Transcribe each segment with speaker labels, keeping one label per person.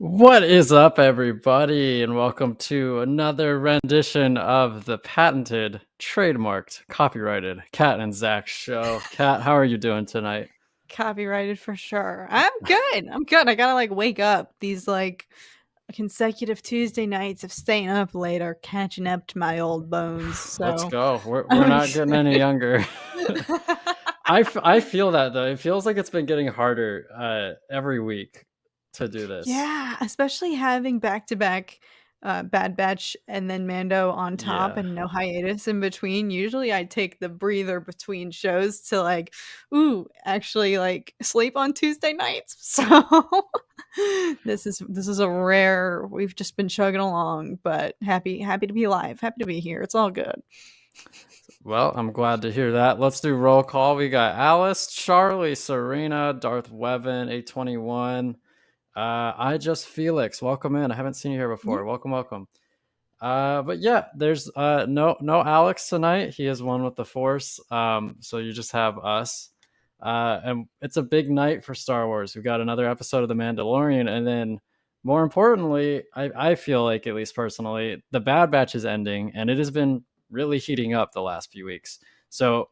Speaker 1: What is up, everybody, and welcome to another rendition of the patented, trademarked, copyrighted Kat and Zach show. Kat, how are you doing tonight?
Speaker 2: Copyrighted for sure. I'm good. I gotta wake up. These consecutive Tuesday nights of staying up late are catching up to my old bones.
Speaker 1: Let's
Speaker 2: So
Speaker 1: go. We're
Speaker 2: I'm
Speaker 1: not getting any younger.
Speaker 2: excited.
Speaker 1: I feel that, though. It feels like it's been getting harder every week to do this.
Speaker 2: Yeah, especially having back to back Bad Batch and then Mando on top
Speaker 1: Yeah.
Speaker 2: and no hiatus in between. Usually I take the breather between shows to actually sleep on Tuesday nights. So this is a rare. We've just been chugging along, but happy to be alive. Happy to be here. It's all good.
Speaker 1: Well, I'm glad to hear that. Let's do roll call. We got Alice, Charlie, Serena, Darth Wevin, 821. I just Felix. Welcome in. I haven't seen you here
Speaker 2: Yeah.
Speaker 1: before. Welcome. But yeah, there's no Alex tonight. He is one with the Force. So you just have us. And it's a big night for Star Wars. We've got another episode of The Mandalorian, and then more importantly, I feel like, at least personally, the Bad Batch is ending, and it has been really heating up the last few weeks. So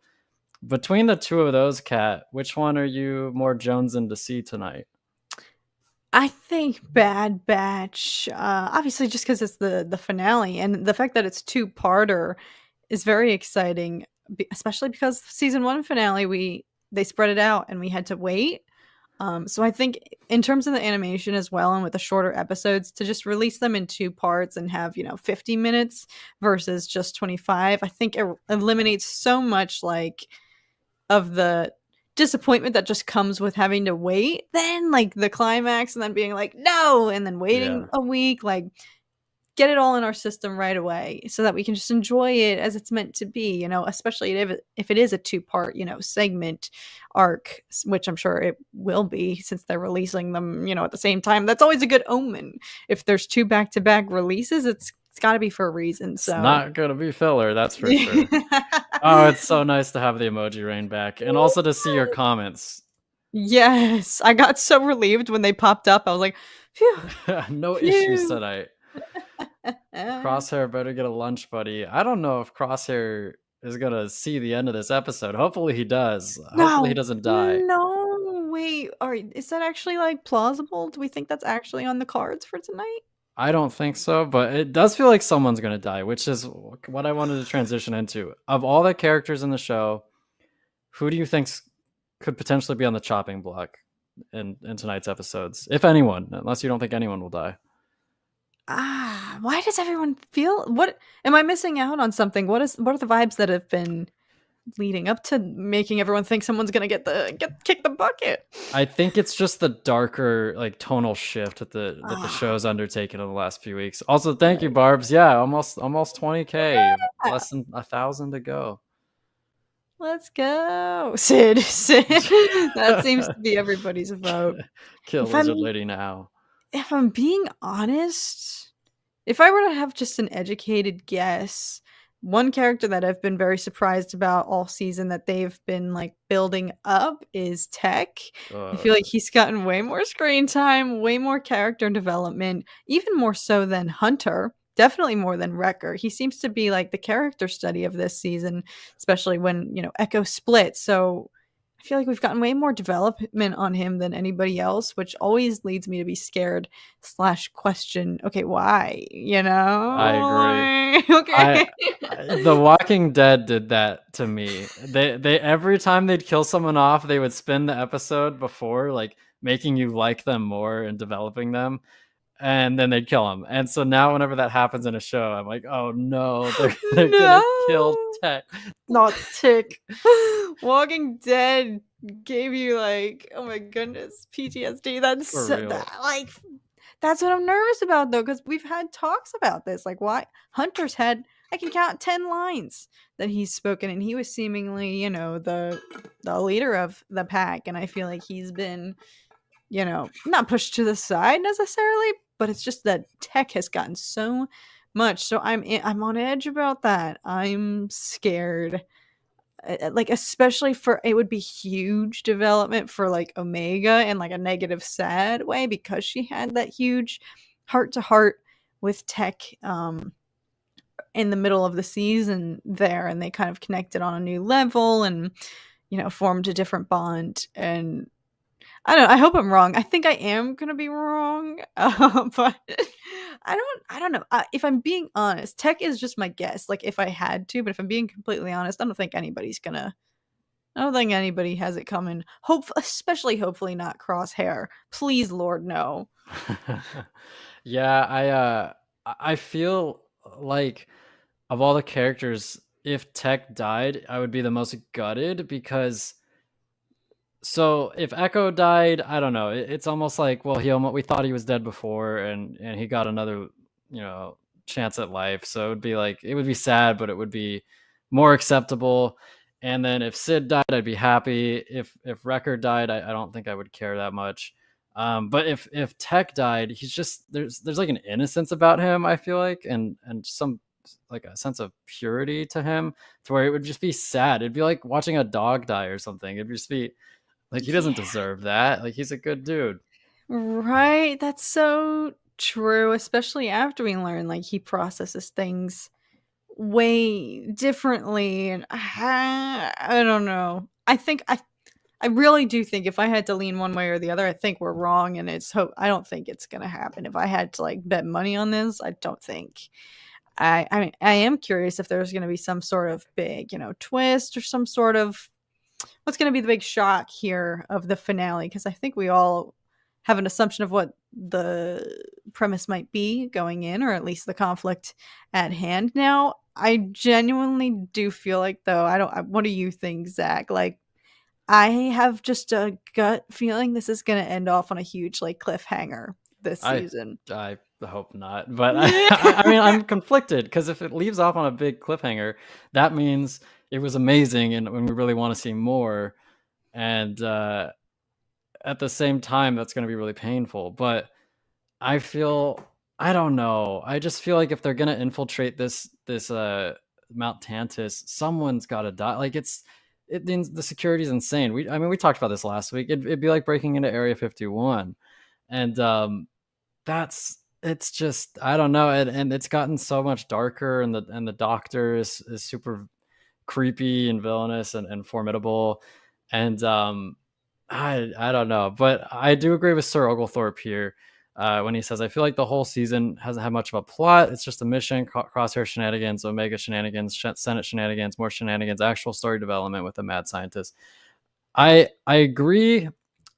Speaker 1: between the two of those, Kat, which one are you more jonesing to see tonight?
Speaker 2: I think Bad Batch, obviously just because it's the finale, and the fact that it's two-parter is very exciting, especially because season 1 finale, they spread it out and we had to wait. So I think in terms of the animation as well, and with the shorter episodes, to just release them in 2 parts and have, 50 minutes versus just 25, I think it eliminates so much, of the disappointment that just comes with having to wait, then the climax, and then being like no, and then waiting
Speaker 1: Yeah.
Speaker 2: a week. Get it all in our system right away so that we can just enjoy it as it's meant to be, especially if it is a 2-part segment arc, which I'm sure it will be since they're releasing them at the same time. That's always a good omen. If there's 2 back-to-back releases, it's got to be for a reason.
Speaker 1: It's
Speaker 2: So
Speaker 1: not gonna be filler, that's for sure. Oh, it's so nice to have the emoji rain back, and also to see your comments.
Speaker 2: Yes, I got so relieved when they popped up. I was like, phew.
Speaker 1: No
Speaker 2: Phew.
Speaker 1: issues tonight. Crosshair better get a lunch buddy. I don't know if Crosshair is gonna see the end of this episode. Hopefully he does. Hopefully he
Speaker 2: No,
Speaker 1: doesn't die.
Speaker 2: no, wait. Is that actually plausible? Do we think that's actually on the cards for tonight?
Speaker 1: I don't think so, but it does feel like someone's gonna die, which is what I wanted to transition into. Of all the characters in the show, who do you think could potentially be on the chopping block in tonight's episodes? If anyone, unless you don't think anyone will die.
Speaker 2: Why does everyone feel what am I missing out on something? What are the vibes that have been leading up to making everyone think someone's gonna kick the bucket?
Speaker 1: I think it's just the darker, tonal shift that the show's undertaken in the last few weeks. Also, thank you, Barbs. Yeah, almost 20K,
Speaker 2: Yeah.
Speaker 1: less than 1,000 to go.
Speaker 2: Let's go, Sid. That seems to be everybody's vote.
Speaker 1: Kill Lizard Lady now.
Speaker 2: If I'm being honest, if I were to have just an educated guess, one character that I've been very surprised about all season that they've been building up is Tech. I feel like he's gotten way more screen time, way more character development, even more so than Hunter. Definitely more than Wrecker. He seems to be the character study of this season, especially when, Echo split. So I feel like we've gotten way more development on him than anybody else, which always leads me to be scared / question, okay, why?
Speaker 1: I
Speaker 2: agree. Okay.
Speaker 1: The Walking Dead did that to me. They every time they'd kill someone off, they would spin the episode before, making you like them more and developing them, and then they'd kill them. And so now whenever that happens in a show, I'm like, oh no, they're gonna kill Tech, not Tick.
Speaker 2: Walking Dead gave you oh my goodness, PTSD. That's what I'm nervous about, though, because we've had talks about this. Why Hunter's had, I can count 10 lines that he's spoken, and he was seemingly, the leader of the pack, and I feel like he's been, not pushed to the side necessarily, but it's just that Tech has gotten so much. So I'm on edge about that. I'm scared. like, especially for it would be huge development for like Omega in like a negative sad way, because she had that huge heart to heart with Tech in the middle of the season there, and they kind of connected on a new level and, you know, formed a different bond. And I don't know, I hope I'm wrong. I think I am gonna be wrong, but I don't know. If I'm being honest, Tech is just my guess. Like, if I had to, but if I'm being completely honest, I don't think anybody has it coming. Especially hopefully not Crosshair. Please, Lord, no.
Speaker 1: Yeah, I feel like of all the characters, if Tech died, I would be the most gutted because so if Echo died, I don't know. It's almost like, well, we thought he was dead before, and he got another, chance at life. So it would be sad, but it would be more acceptable. And then if Sid died, I'd be happy. If Wrecker died, I don't think I would care that much. But if Tech died, he's just there's like an innocence about him, I feel like, and some like a sense of purity to him, to where it would just be sad. It'd be like watching a dog die or something. It'd just be like, he doesn't
Speaker 2: Yeah.
Speaker 1: deserve that. Like, he's a good dude.
Speaker 2: Right. That's so true, especially after we learn like he processes things way differently. And I don't know. I really do think if I had to lean one way or the other, I think we're wrong, and I don't think it's gonna happen. If I had to like bet money on this, I don't think. I mean, I am curious if there's gonna be some sort of big, twist, or some sort of what's gonna be the big shock here of the finale, because I think we all have an assumption of what the premise might be going in, or at least the conflict at hand. Now, I genuinely do feel like, though, what do you think, Zach? Like, I have just a gut feeling this is going to end off on a huge like cliffhanger this
Speaker 1: I
Speaker 2: season.
Speaker 1: I hope not, but I mean, I'm conflicted because if it leaves off on a big cliffhanger, that means it was amazing, and when we really want to see more, and at the same time, that's going to be really painful. But I don't know. I just feel like if they're gonna infiltrate this Mount Tantus, someone's got to die. Like the security's insane. We talked about this last week. It'd be like breaking into Area 51, and it's just, I don't know, and it's gotten so much darker, and the doctor is super creepy and villainous and formidable, and I don't know, but I do agree with Sir Oglethorpe here when he says, I feel like the whole season hasn't had much of a plot. It's just a mission, crosshair shenanigans, Omega shenanigans, Senate shenanigans, more shenanigans, actual story development with a mad scientist. I agree.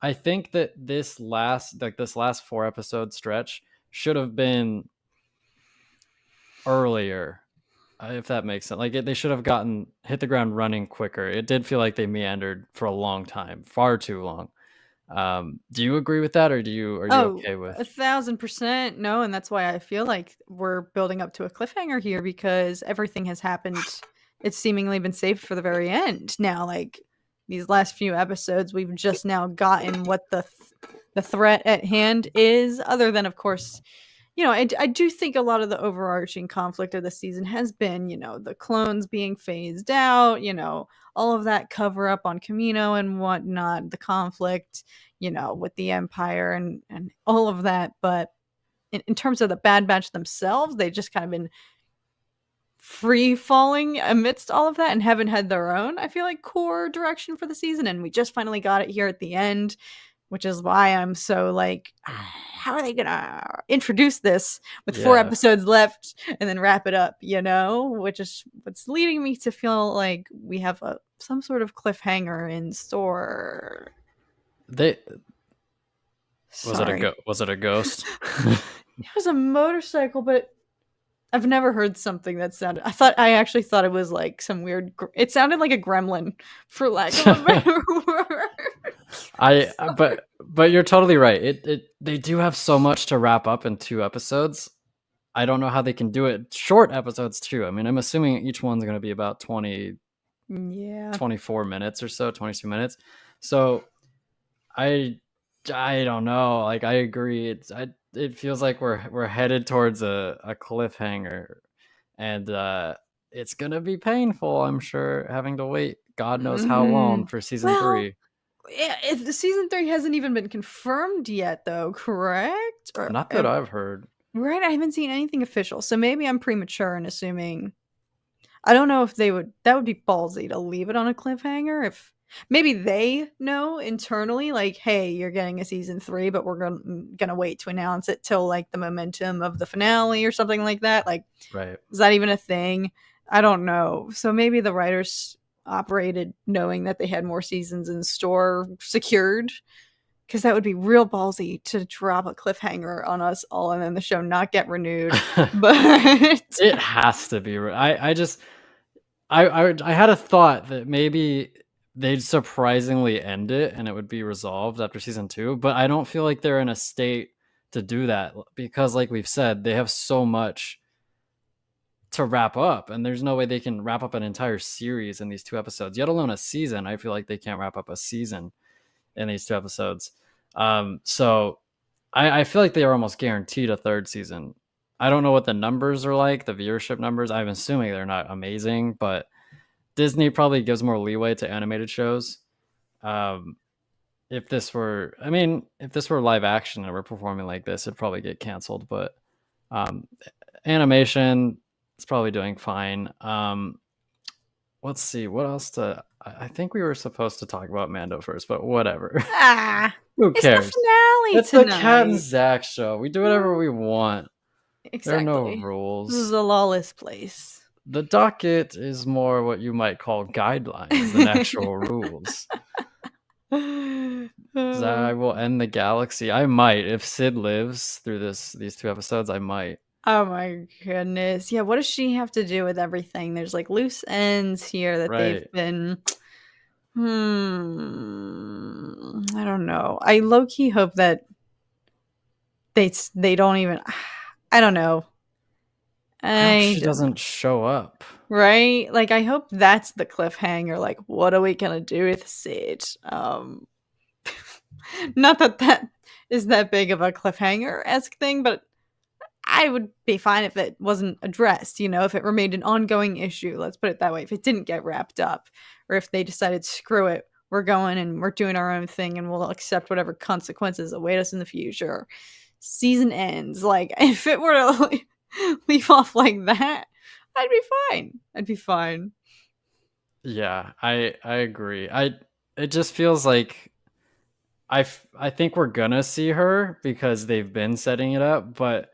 Speaker 1: I think that this last 4 episode stretch should have been earlier, if that makes sense. Like they should have hit the ground running quicker. It did feel like they meandered for a long time, far too long. Do you agree with that, or are you
Speaker 2: Oh,
Speaker 1: okay with?
Speaker 2: 1,000% no, and that's why I feel like we're building up to a cliffhanger here, because everything has happened. It's seemingly been saved for the very end. Now, like these last few episodes, we've just now gotten what the threat at hand is. Other than, of course, I do think a lot of the overarching conflict of the season has been, the clones being phased out, all of that cover up on Camino and whatnot, the conflict, with the Empire and all of that. But in terms of the Bad Batch themselves, they just kind of been free falling amidst all of that and haven't had their own, I feel like, core direction for the season. And we just finally got it here at the end, which is why I'm so like, how are they gonna introduce this with 4 episodes left and then wrap it up, which is what's leading me to feel like we have some sort of cliffhanger in store.
Speaker 1: They
Speaker 2: Sorry.
Speaker 1: was it a ghost?
Speaker 2: It was a motorcycle, but I've never heard something that sounded. I actually thought it was like some weird. It sounded like a gremlin, for lack of a better word.
Speaker 1: But you're totally right. They do have so much to wrap up in 2 episodes. I don't know how they can do it. Short episodes too. I mean, I'm assuming each one's going to be about 24 minutes or so, 22 minutes. So I don't know. Like, I agree. It feels like we're headed towards a cliffhanger, and it's gonna be painful, I'm sure, having to wait God knows how long
Speaker 2: Mhm.
Speaker 1: for season
Speaker 2: Well,
Speaker 1: 3.
Speaker 2: if the season 3 hasn't even been confirmed yet, though, correct? Or,
Speaker 1: Not that I've heard.
Speaker 2: right? I haven't seen anything official, so maybe I'm premature in assuming. I don't know if they would. That would be ballsy to leave it on a cliffhanger. If maybe they know internally, like, hey, you're getting a season 3, but we're gonna wait to announce it till like the momentum of the finale or something like that. Like,
Speaker 1: Right.
Speaker 2: is that even a thing? I don't know. So maybe the writers operated knowing that they had more seasons in store secured, because that would be real ballsy to drop a cliffhanger on us all and then the show not get renewed. But
Speaker 1: It has to be. I had a thought that maybe they'd surprisingly end it and it would be resolved after season 2, but I don't feel like they're in a state to do that because, like we've said, they have so much to wrap up, and there's no way they can wrap up an entire series in these 2 episodes, yet alone a season. I feel like they can't wrap up a season in these 2 episodes. So I feel like they are almost guaranteed a 3rd season. I don't know what the numbers are like, the viewership numbers. I'm assuming they're not amazing, but Disney probably gives more leeway to animated shows. Um, if this were live action and we're performing like this, it'd probably get canceled. But um, animation is probably doing fine. Let's see what else I think we were supposed to talk about Mando first, but whatever. Who
Speaker 2: it's the
Speaker 1: cares?
Speaker 2: finale
Speaker 1: It's the Cat and
Speaker 2: tonight.
Speaker 1: Zach show. We do whatever we want. There are no
Speaker 2: Exactly. This is
Speaker 1: rules.
Speaker 2: a lawless place.
Speaker 1: The docket is more what you might call guidelines than actual rules. I will end the galaxy. I might. If Sid lives through these 2 episodes, I might.
Speaker 2: Oh my goodness. Yeah, what does she have to do with everything? There's like loose ends here that they've
Speaker 1: Right.
Speaker 2: been I don't know. I low key hope that they don't even I don't know.
Speaker 1: I hope
Speaker 2: I
Speaker 1: she
Speaker 2: don't know.
Speaker 1: doesn't show up.
Speaker 2: Right? Like I hope that's the cliffhanger. Like, what are we gonna do with Sid? Not that that is that big of a cliffhanger-esque thing, but I would be fine if it wasn't addressed, if it remained an ongoing issue, let's put it that way. If it didn't get wrapped up, or if they decided, screw it, we're going and we're doing our own thing and we'll accept whatever consequences await us in the future. Season ends. Like, if it were to leave off like that, I'd be fine. I'd be fine.
Speaker 1: Yeah, I agree. It just feels like I think we're gonna see her because they've been setting it up, but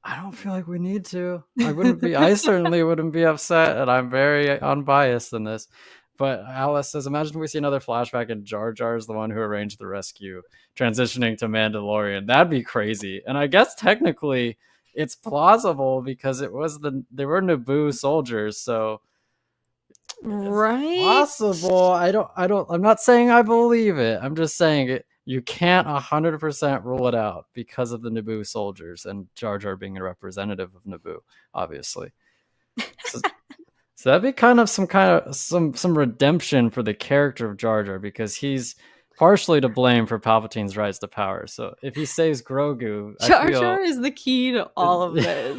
Speaker 1: I don't feel like we need to. I certainly wouldn't be upset, and I'm very unbiased in this. But Alice says, imagine we see another flashback and Jar Jar is the one who arranged the rescue, transitioning to Mandalorian. That'd be crazy. And I guess technically it's plausible because they were Naboo soldiers, so it's
Speaker 2: Right?
Speaker 1: possible. I'm not saying I believe it. I'm just saying it. You can't 100% rule it out because of the Naboo soldiers and Jar Jar being a representative of Naboo, obviously. So, so that'd be some redemption for the character of Jar Jar because he's partially to blame for Palpatine's rise to power. So if he saves Grogu,
Speaker 2: Jar Jar is the key to all of this.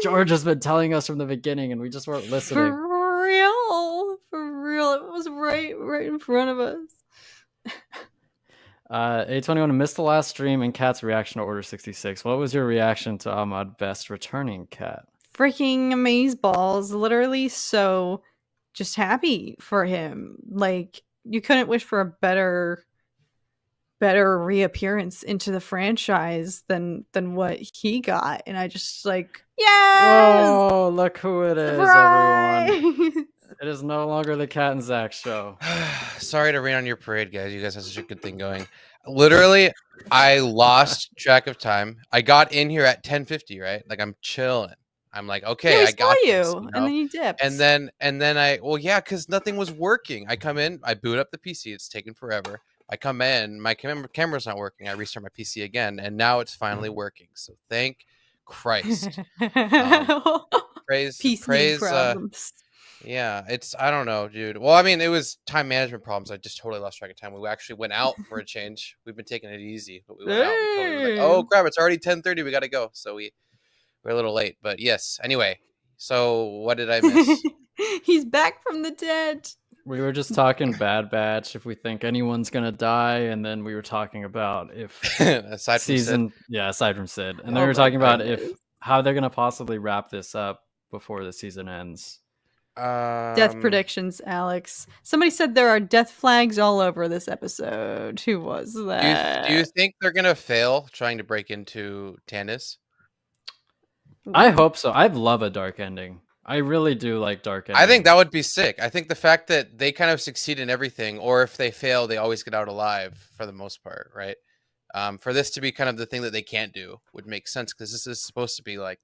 Speaker 1: George has been telling us from the beginning and we just weren't listening.
Speaker 2: For real. For real. It was right in front of us.
Speaker 1: A21 missed the last stream and Kat's reaction to Order 66. What was your reaction to Ahmad Best returning, Kat?
Speaker 2: Freaking amazeballs. Literally so just happy for him. Like, you couldn't wish for a better reappearance into the franchise than what he got. And I just like, yes!
Speaker 1: Oh, look who it is,
Speaker 2: Surprise!
Speaker 1: everyone. It is no longer the Cat and Zach show.
Speaker 3: Sorry to rain on your parade, guys. You guys have such a good thing going. Literally, I lost track of time. I got in here at 10:50, right? Like, I'm chilling. I'm like, okay,
Speaker 2: Yeah,
Speaker 3: I got
Speaker 2: you,
Speaker 3: this,
Speaker 2: and then you dipped.
Speaker 3: and then because nothing was working. I come in, I boot up the PC. It's taken forever. I come in, my camera's not working. I restart my PC again, and now it's finally working. So thank Christ. Praise
Speaker 2: problems.
Speaker 3: Yeah, I don't know, dude. Well, I mean, it was time management problems. I just totally lost track of time. We actually went out for a change. We've been taking it easy, but we went out. We totally was like, oh crap, it's already 10:30. We got to go. So we're a little late, but yes. Anyway, So what did I miss?
Speaker 2: He's back from the dead.
Speaker 1: We were just talking Bad Batch, if we think anyone's gonna die, and then we were talking about if
Speaker 3: Aside from Sid.
Speaker 1: aside from Sid, and then
Speaker 2: Oh
Speaker 1: we were
Speaker 2: my
Speaker 1: talking about
Speaker 2: goodness.
Speaker 1: how they're gonna possibly wrap this up before the season ends.
Speaker 2: Death predictions, Alex. Somebody said there are death flags all over this episode. Who was that?
Speaker 3: Do you think they're gonna fail trying to break into Tanis?
Speaker 1: I hope so. I'd love a dark ending. I really do like dark ending.
Speaker 3: I think that would be sick. I think the fact that they kind of succeed in everything, or if they fail, they always get out alive for the most part, right? For this to be kind of the thing that they can't do would make sense, because this is supposed to be like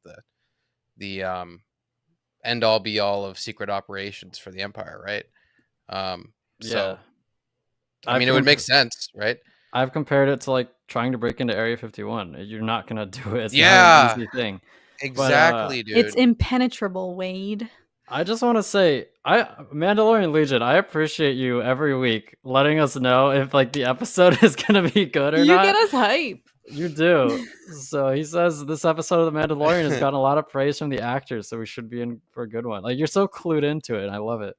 Speaker 3: the end all be all of secret operations for the Empire, right? So I mean, it would make sense, right?
Speaker 1: I've compared it to like trying to break into Area 51. You're not gonna do it. It's not an easy thing.
Speaker 3: Exactly, dude.
Speaker 2: It's impenetrable, Wade.
Speaker 1: I just want to say, Mandalorian Legion, I appreciate you every week letting us know if like the episode is gonna be good or not.
Speaker 2: You get us hype.
Speaker 1: You do. So he says this episode of The Mandalorian has gotten a lot of praise from the actors, so we should be in for a good one. Like, you're so clued into it, and I love it.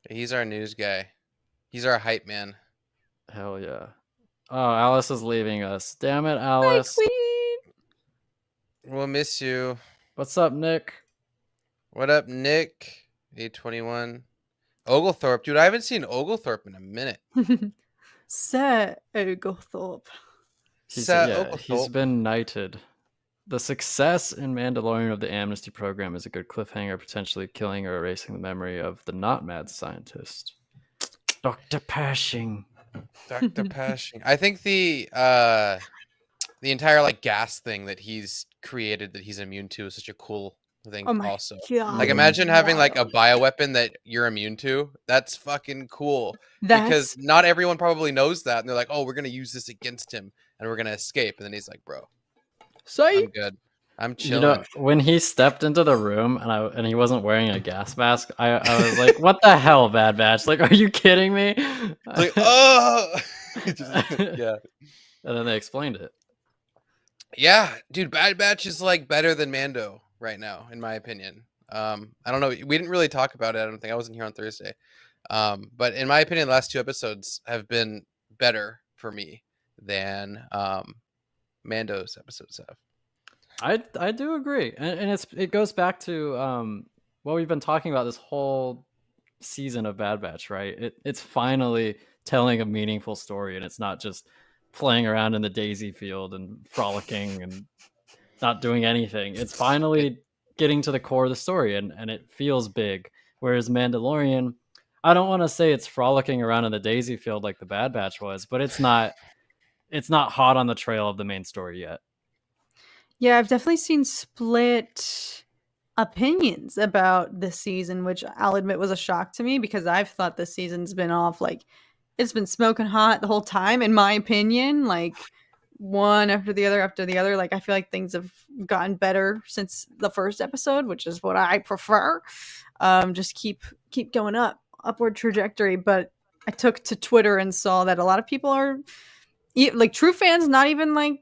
Speaker 3: He's our news guy. He's our hype man.
Speaker 1: Hell yeah. Oh, Alice is leaving us. Damn it, Alice.
Speaker 2: Hi, Queen.
Speaker 3: We'll miss you.
Speaker 1: What's up, Nick?
Speaker 3: What up, Nick? 821. Oglethorpe. Dude, I haven't seen Oglethorpe in a minute.
Speaker 2: Sir Oglethorpe.
Speaker 1: He's been knighted. The success in Mandalorian of the Amnesty Program is a good cliffhanger, potentially killing or erasing the memory of the not mad scientist. Dr. Pershing.
Speaker 3: Dr. Pershing. I think the entire like gas thing that he's created that he's immune to is such a cool thing. Also,
Speaker 2: God.
Speaker 3: like imagine having like a bioweapon that you're immune to. That's fucking cool. Because not everyone probably knows that, and they're like, "Oh, we're gonna use this against him, and we're gonna escape." And then he's like, "Bro, I'm good. I'm chilling."
Speaker 1: You know, when he stepped into the room and he wasn't wearing a gas mask, I was like, "What the hell, Bad Batch? Like, are you kidding me?"
Speaker 3: Like, oh, yeah.
Speaker 1: And then they explained it.
Speaker 3: Yeah, dude, Bad Batch is like better than Mando right now, in my opinion. I don't know. We didn't really talk about it. I don't think I wasn't here on Thursday. But in my opinion, the last two episodes have been better for me than Mando's episodes have.
Speaker 1: I do agree, and it goes back to what we've been talking about this whole season of Bad Batch, right? It's finally telling a meaningful story, and it's not just playing around in the daisy field and frolicking and not doing anything. It's finally getting to the core of the story, and it feels big. Whereas Mandalorian, I don't want to say it's frolicking around in the daisy field like the Bad Batch was, but it's not hot on the trail of the main story yet.
Speaker 2: Yeah, I've definitely seen split opinions about this season, which I'll admit was a shock to me because I've thought this season's been off like it's been smoking hot the whole time, in my opinion. Like one after the other. Like I feel like things have gotten better since the first episode, which is what I prefer. Just keep going upward trajectory. But I took to Twitter and saw that a lot of people are like true fans, not even like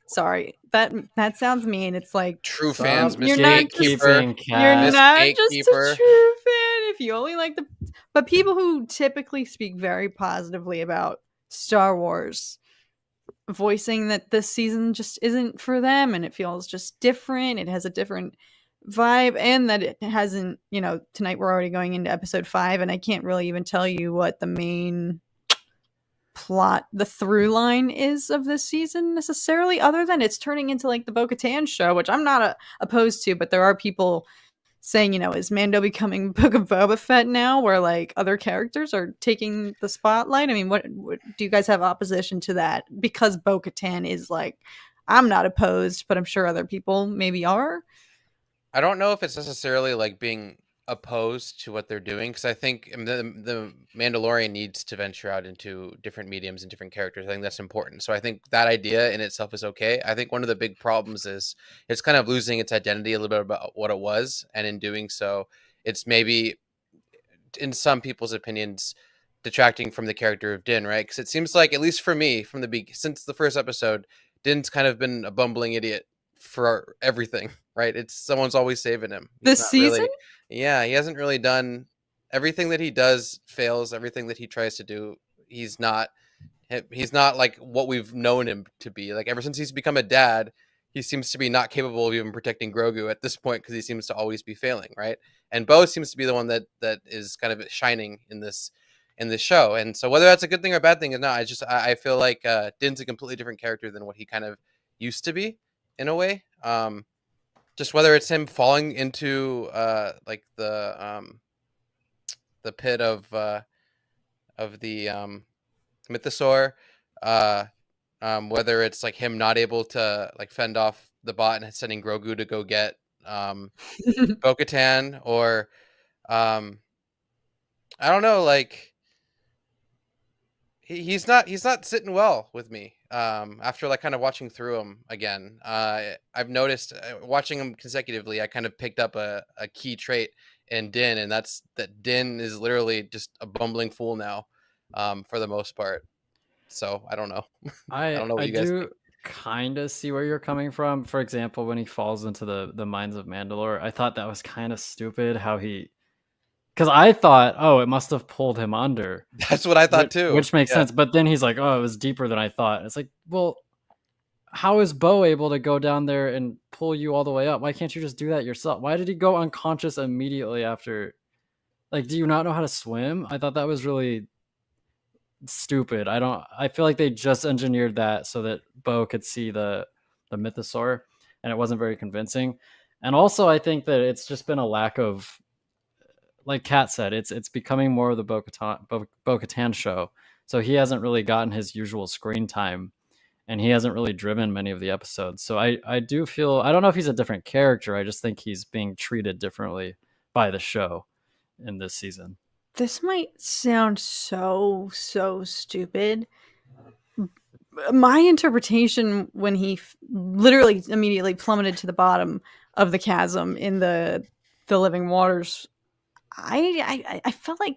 Speaker 2: sorry, that sounds mean. It's like
Speaker 3: true fans,
Speaker 2: you're not just a true fan if you only like but people who typically speak very positively about Star Wars voicing that this season just isn't for them and it feels just different. It has a different vibe, and that it hasn't, tonight we're already going into episode 5 and I can't really even tell you what the main plot, the through line is of this season necessarily, other than it's turning into like the Bo-Katan show, which I'm not opposed to, but there are people saying, is Mando becoming Book of Boba Fett now, where like other characters are taking the spotlight? I mean, what do you guys have opposition to that? Because Bo-Katan is like, I'm not opposed, but I'm sure other people maybe are.
Speaker 3: I don't know if it's necessarily like being opposed to what they're doing, because I think the Mandalorian needs to venture out into different mediums and different characters. I think that's important. So I think that idea in itself is okay. I think one of the big problems is it's kind of losing its identity a little bit about what it was, and in doing so, it's maybe, in some people's opinions, detracting from the character of Din, right? Because it seems like, at least for me, since the first episode, Din's kind of been a bumbling idiot for everything, right? It's someone's always saving him.
Speaker 2: This season?
Speaker 3: He hasn't really done everything that he does fails. Everything that he tries to do, he's not like what we've known him to be. Like ever since he's become a dad, he seems to be not capable of even protecting Grogu at this point because he seems to always be failing, right? And Bo seems to be the one that is kind of shining in this show. And so whether that's a good thing or a bad thing is not, I feel like Din's a completely different character than what he kind of used to be in a way. Just whether it's him falling into like the pit of the mythosaur, whether it's like him not able to like fend off the bot and sending Grogu to go get Bo-Katan, or I don't know, like he's not sitting well with me after like kind of watching through him again. I've noticed watching him consecutively, I kind of picked up a key trait in Din, and that's that Din is literally just a bumbling fool now for the most part. So I don't know. I don't know what you guys think.
Speaker 1: Kind of see where you're coming from. For example, when he falls into the mines of Mandalore, I thought that was kind of stupid how he, because I thought, oh, it must have pulled him under.
Speaker 3: That's what I thought too,
Speaker 1: which makes sense. But then he's like, oh, it was deeper than I thought. It's like, well, how is Bo able to go down there and pull you all the way up? Why can't you just do that yourself? Why did he go unconscious immediately after? Like, do you not know how to swim? I thought that was really stupid. I feel like they just engineered that so that Bo could see the mythosaur, and it wasn't very convincing. And also I think that it's just been a lack of, like Kat said, it's becoming more of the Bo-Katan show. So he hasn't really gotten his usual screen time, and he hasn't really driven many of the episodes. So I do feel, I don't know if he's a different character. I just think he's being treated differently by the show in this season.
Speaker 2: This might sound so stupid. My interpretation when he literally immediately plummeted to the bottom of the chasm in the living waters, I felt like,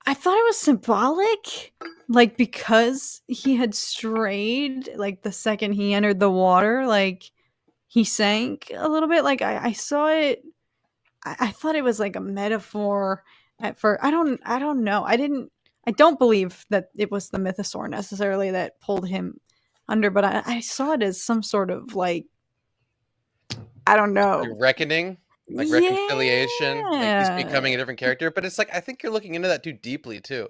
Speaker 2: I thought it was symbolic, like because he had strayed, like the second he entered the water, like he sank a little bit. Like I saw it. I thought it was like a metaphor at first. I don't know. I don't believe that it was the mythosaur necessarily that pulled him under, but I saw it as some sort of like, I don't know.
Speaker 3: Reckoning, like reconciliation, like he's becoming a different character. But it's like, I think you're looking into that too deeply too.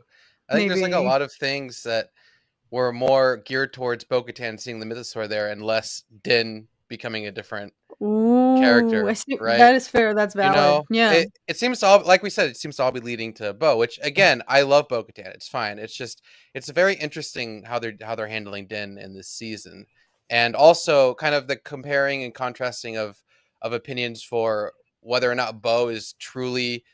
Speaker 3: I think there's like a lot of things that were more geared towards Bo-Katan seeing the mythosaur there and less Din becoming a different character, right?
Speaker 2: That is fair. That's valid. Yeah.
Speaker 3: It seems to all, like we said, it seems to all be leading to Bo, which again, I love Bo-Katan. It's fine. It's just, it's very interesting how they're handling Din in this season. And also kind of the comparing and contrasting of opinions for whether or not Bo is truly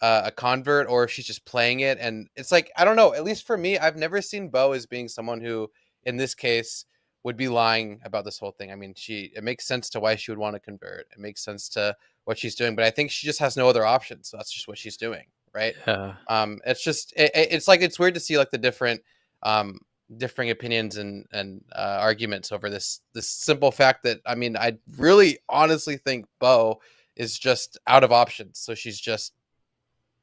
Speaker 3: a convert or if she's just playing it. And it's like, I don't know, at least for me, I've never seen Bo as being someone who, in this case, would be lying about this whole thing. I mean, it makes sense to why she would want to convert. It makes sense to what she's doing, but I think she just has no other options. So that's just what she's doing, right?
Speaker 1: Yeah.
Speaker 3: It's just it's like, it's weird to see like the different differing opinions and arguments over this simple fact that, I mean, I really honestly think Bo is just out of options. So she's just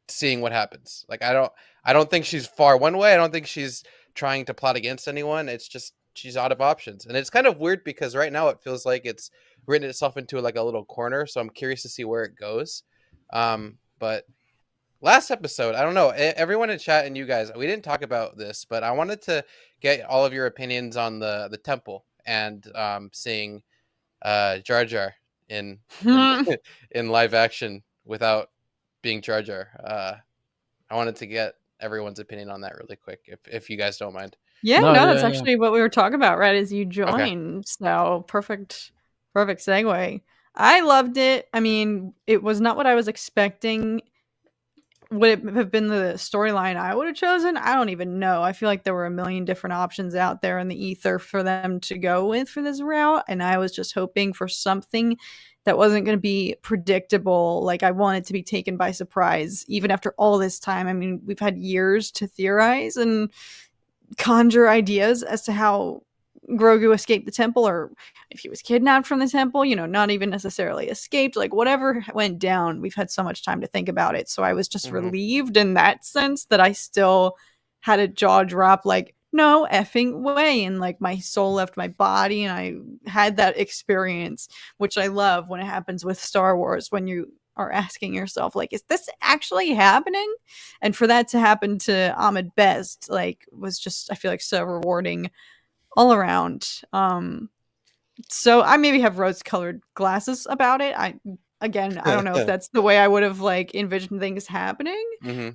Speaker 3: seeing what happens. Like I don't think she's far one way. I don't think she's trying to plot against anyone. It's just she's out of options. And it's kind of weird because right now it feels like it's written itself into like a little corner. So I'm curious to see where it goes. But last episode, I don't know, everyone in chat and you guys, we didn't talk about this, but I wanted to get all of your opinions on the temple and seeing Jar Jar in live action without being Jar Jar. I wanted to get everyone's opinion on that really quick, if you guys don't mind.
Speaker 2: Yeah, that's actually what we were talking about right as you joined. Okay. So perfect segue. I loved it. I mean, it was not what I was expecting. Would it have been the storyline I would have chosen? I don't even know. I feel like there were a million different options out there in the ether for them to go with for this route, and I was just hoping for something that wasn't going to be predictable. Like I wanted to be taken by surprise, even after all this time. I mean, we've had years to theorize and conjure ideas as to how Grogu escaped the temple, or if he was kidnapped from the temple, not even necessarily escaped, like whatever went down, we've had so much time to think about it. So I was just relieved in that sense that I still had a jaw drop, like, no effing way. And like my soul left my body and I had that experience, which I love when it happens with Star Wars, when you are asking yourself, like, is this actually happening? And for that to happen to Ahmed Best, like, was just, I feel like, so rewarding all around. So I maybe have rose-colored glasses about it. I don't know if that's the way I would have like envisioned things happening.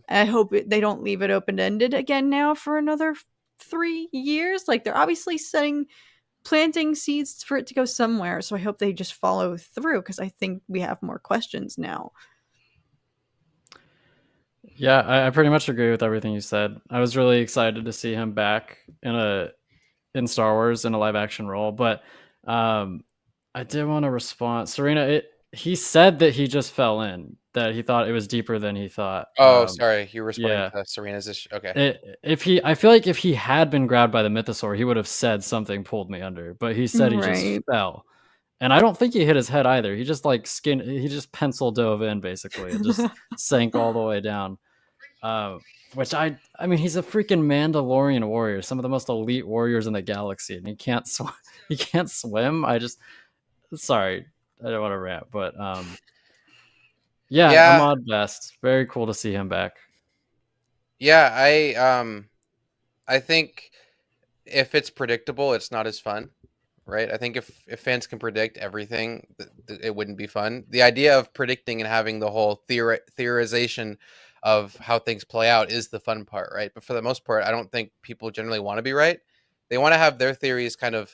Speaker 2: I hope they don't leave it open-ended again now for another 3 years. Like, they're obviously planting seeds for it to go somewhere. So I hope they just follow through, because I think we have more questions now.
Speaker 1: Yeah, I pretty much agree with everything you said. I was really excited to see him back in Star Wars in a live action role, but I did want to respond. Serena, he said that he just fell in, that he thought it was deeper than he thought.
Speaker 3: Oh, sorry, you were responding
Speaker 1: yeah.
Speaker 3: to Serena's issue. Okay.
Speaker 1: I feel like if he had been grabbed by the mythosaur, he would have said something pulled me under, but he said he just fell. And I don't think he hit his head either. He just like he just pencil dove in basically and just sank all the way down. Which I mean, he's a freaking Mandalorian warrior, some of the most elite warriors in the galaxy, and he can't swim. Sorry, I don't want to rant, but yeah, Ahmed Best, very cool to see him back.
Speaker 3: Yeah, I think if it's predictable, it's not as fun, right? I think if fans can predict everything, it wouldn't be fun. The idea of predicting and having the whole theorization of how things play out is the fun part, right? But for the most part, I don't think people generally want to be right. They want to have their theories kind of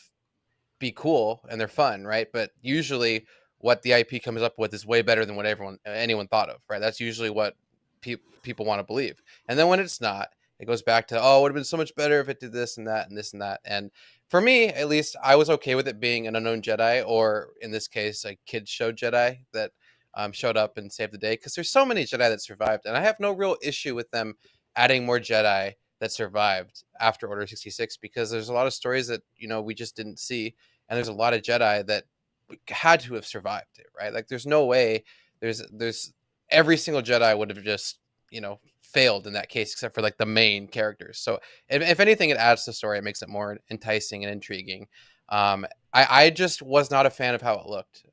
Speaker 3: be cool and they're fun, right? But usually what the IP comes up with is way better than what anyone thought of, right? That's usually what people want to believe. And then when it's not, it goes back to, oh, it would have been so much better if it did this and that and this and that. And for me, at least, I was okay with it being an unknown Jedi, or in this case, a kids show Jedi that showed up and saved the day, because there's so many Jedi that survived, and I have no real issue with them adding more Jedi that survived after Order 66, because there's a lot of stories that we just didn't see, and there's a lot of Jedi that had to have survived it, right? Like, there's no way there's every single Jedi would have just failed in that case, except for like the main characters. So if anything, it adds to the story. It makes it more enticing and intriguing. I just was not a fan of how it looked.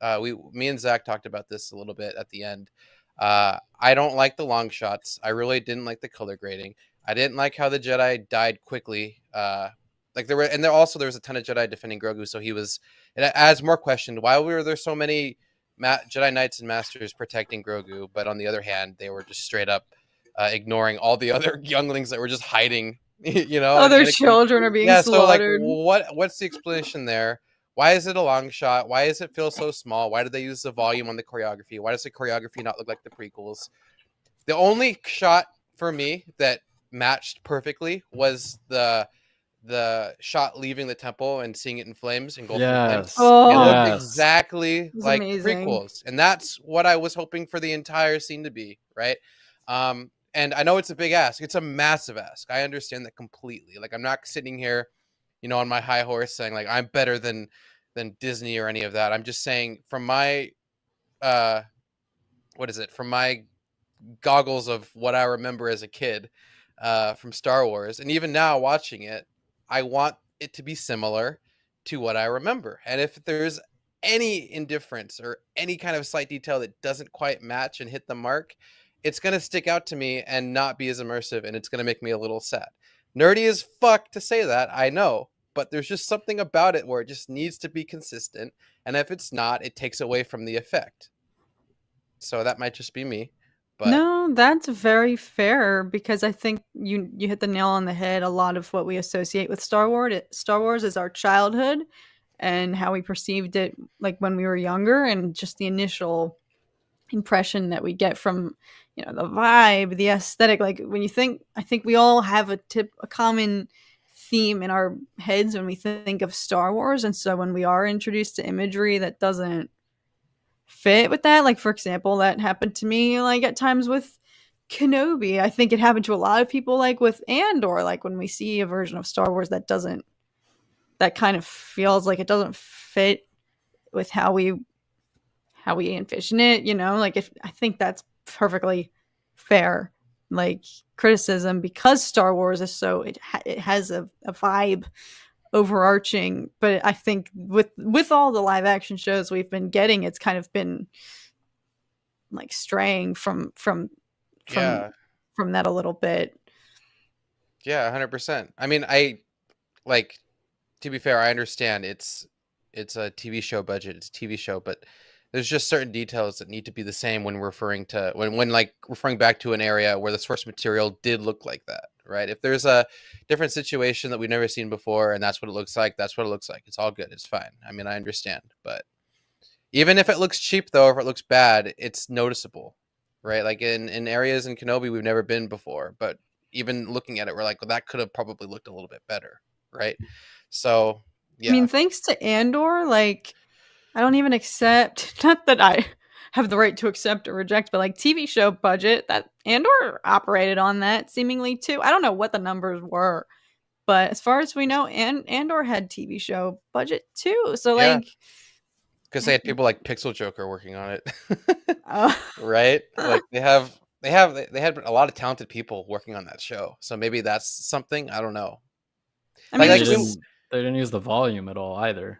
Speaker 3: Me and Zach talked about this a little bit at the end. I don't like the long shots. I really didn't like the color grading. I didn't like how the Jedi died quickly. There was a ton of Jedi defending Grogu, so it adds more question. Why were there so many Jedi Knights and Masters protecting Grogu, but on the other hand, they were just straight up ignoring all the other younglings that were just hiding?
Speaker 2: Other children are being slaughtered.
Speaker 3: So like, what's the explanation there? Why is it a long shot? Why does it feel so small? Why did they use the volume on the choreography? Why does the choreography not look like the prequels? The only shot for me that matched perfectly was the shot leaving the temple and seeing it in flames, engulfed in flames. It looked exactly like prequels, and that's what I was hoping for the entire scene to be, right? And I know it's a big ask. It's a massive ask. I understand that completely. Like, I'm not sitting here, on my high horse saying like I'm better than Disney or any of that. I'm just saying from my from my goggles of what I remember as a kid from Star Wars, and even now watching it, I want it to be similar to what I remember. And if there's any indifference or any kind of slight detail that doesn't quite match and hit the mark, it's going to stick out to me and not be as immersive, and it's going to make me a little sad. Nerdy as fuck to say that, I know, but there's just something about it where it just needs to be consistent, and if it's not, it takes away from the effect. So that might just be me. But
Speaker 2: no, that's very fair, because I think you hit the nail on the head. A lot of what we associate with Star Wars is our childhood and how we perceived it, like when we were younger, and just the initial impression that we get from the vibe, the aesthetic. Like, when you think, I think we all have a common theme in our heads when we think of Star Wars, and so when we are introduced to imagery that doesn't fit with that, like for example, that happened to me like at times with Kenobi. I think it happened to a lot of people, like with Andor, like when we see a version of Star Wars that doesn't that kind of feels like it doesn't fit with how we envision it, you know? Like, if I think that's perfectly fair, like, criticism, because Star Wars is so it has a vibe overarching, but I think with all the live action shows we've been getting, it's kind of been like straying from
Speaker 3: Yeah.
Speaker 2: that a little bit.
Speaker 3: Yeah, 100%. I mean, I like, to be fair, I understand it's a TV show budget, it's a TV show, but there's just certain details that need to be the same when referring to when like referring back to an area where the source material did look like that, right? If there's a different situation that we've never seen before and that's what it looks like, that's what it looks like. It's all good. It's fine. I mean, I understand, but even if it looks cheap though, if it looks bad, it's noticeable, right? Like in areas in Kenobi we've never been before, but even looking at it, we're like, well, that could have probably looked a little bit better, right? So
Speaker 2: I mean,
Speaker 3: yeah,
Speaker 2: thanks to Andor, like, I don't even accept, not that I have the right to accept or reject, but like TV show budget, that Andor operated on that seemingly too. I don't know what the numbers were, but as far as we know, Andor had TV show budget too. So
Speaker 3: yeah,
Speaker 2: like,
Speaker 3: because they had people like Pixel Joker working on it,
Speaker 2: uh,
Speaker 3: right? Like they had a lot of talented people working on that show. So maybe that's something, I don't know.
Speaker 2: I
Speaker 3: Like
Speaker 2: mean,
Speaker 1: They
Speaker 3: like
Speaker 2: just
Speaker 1: didn't use the volume at all either.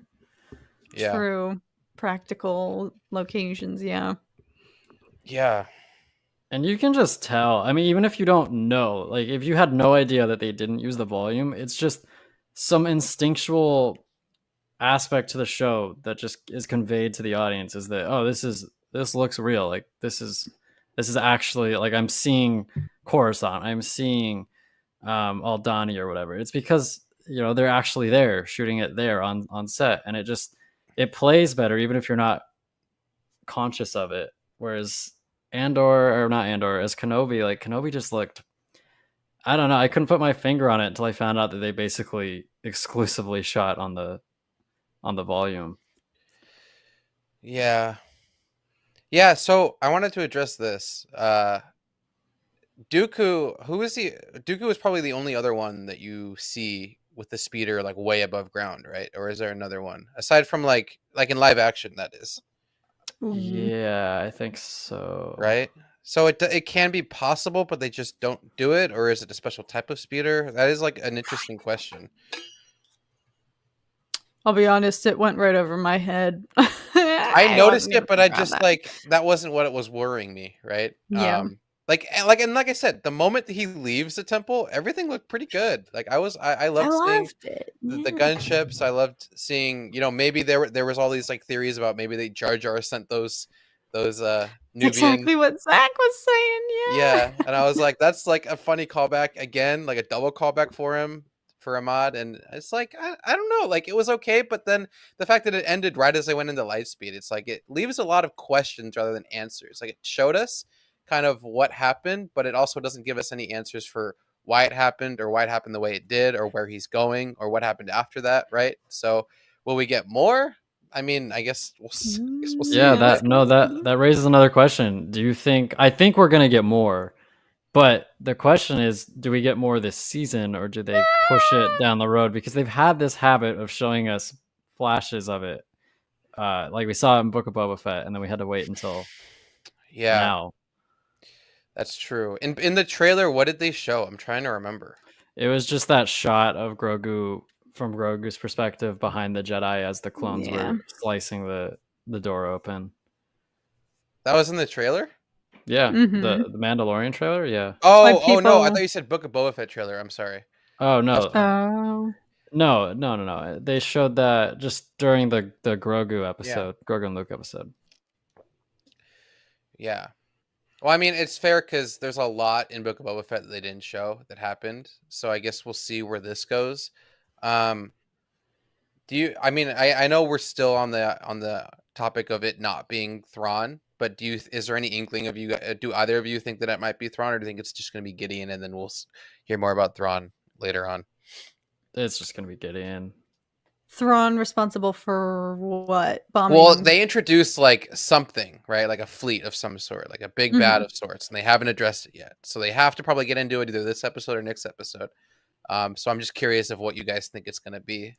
Speaker 3: yeah,
Speaker 2: true practical locations, yeah.
Speaker 3: yeah,
Speaker 1: And you can just tell. I mean, even if you don't know, like if you had no idea that they didn't use the volume, it's just some instinctual aspect to the show that just is conveyed to the audience is that, oh, this looks real. Like this is actually, like, I'm seeing Coruscant, I'm seeing Aldani or whatever. It's because, you know, they're actually there shooting it there on set, and it plays better even if you're not conscious of it. Whereas Andor, or not Andor, as Kenobi, like Kenobi just looked, I don't know, I couldn't put my finger on it until I found out that they basically exclusively shot on the volume.
Speaker 3: yeah, yeah. So I wanted to address this. Dooku is probably the only other one that you see with the speeder like way above ground, right? Or is there another one aside from like in live action, that is,
Speaker 1: Yeah, I think so.
Speaker 3: right? So it can be possible, but they just don't do it, or is it a special type of speeder? That is like an interesting question.
Speaker 2: I'll be honest, it went right over my head.
Speaker 3: I
Speaker 2: I
Speaker 3: noticed
Speaker 2: wasn't
Speaker 3: it,
Speaker 2: even
Speaker 3: but I
Speaker 2: thinking about
Speaker 3: just
Speaker 2: that.
Speaker 3: like that wasn't what it was worrying me, right?
Speaker 2: Yeah.
Speaker 3: Like I said, the moment he leaves the temple, everything looked pretty good. Like I
Speaker 2: I
Speaker 3: loved seeing
Speaker 2: loved it.
Speaker 3: the
Speaker 2: Yeah.
Speaker 3: gunships. I loved seeing, maybe there was all these like theories about maybe they Jar Jar sent those
Speaker 2: That's
Speaker 3: Nubian.
Speaker 2: exactly what Zach was saying.
Speaker 3: Yeah,
Speaker 2: Yeah.
Speaker 3: and I was like, that's like a funny callback again, like a double callback for him, for Ahmad. And it's like I don't know, like it was okay, but then the fact that it ended right as I went into Lightspeed, it's like it leaves a lot of questions rather than answers. Like it showed us kind of what happened, but it also doesn't give us any answers for why it happened, or why it happened the way it did, or where he's going, or what happened after that, right? So will we get more? I mean, I guess we'll see,
Speaker 1: Yeah,
Speaker 3: right?
Speaker 1: that raises another question. Do you think, I think we're gonna get more, but the question is, do we get more this season, or do they push it down the road? Because they've had this habit of showing us flashes of it. Like we saw it in Book of Boba Fett, and then we had to wait until
Speaker 3: Yeah,
Speaker 1: now.
Speaker 3: that's true. In the trailer, what did they show? I'm trying to remember.
Speaker 1: It was just that shot of Grogu, from Grogu's perspective behind the Jedi as the clones
Speaker 2: Yeah.
Speaker 1: were slicing the door open.
Speaker 3: That was in the trailer?
Speaker 1: Yeah,
Speaker 2: Mhm.
Speaker 1: the Mandalorian trailer. Yeah.
Speaker 2: Why
Speaker 3: Oh no, I
Speaker 2: people
Speaker 3: thought you said Book of Boba Fett trailer. I'm sorry.
Speaker 1: Oh
Speaker 3: That's
Speaker 1: no,
Speaker 3: fine.
Speaker 2: Oh.
Speaker 1: no. They showed that just during the Grogu
Speaker 3: Yeah.
Speaker 1: episode, Grogu and Luke episode.
Speaker 3: Yeah. Well, I mean, it's fair because there's a lot in Book of Boba Fett that they didn't show that happened. So I guess we'll see where this goes. Um, I mean, I know we're still on the topic of it not being Thrawn, but is there any inkling of do either of you think that it might be Thrawn, or do you think it's just going to be Gideon, and then we'll hear more about Thrawn later on?
Speaker 1: It's just gonna be Gideon.
Speaker 2: Thrawn responsible for what? Bombing.
Speaker 3: Well, they introduced like something, right? Like a fleet of some sort, like a big bad
Speaker 2: Mhm.
Speaker 3: of sorts, and they haven't addressed it yet. So they have to probably get into it either this episode or next episode. So I'm just curious of what you guys think it's going to be.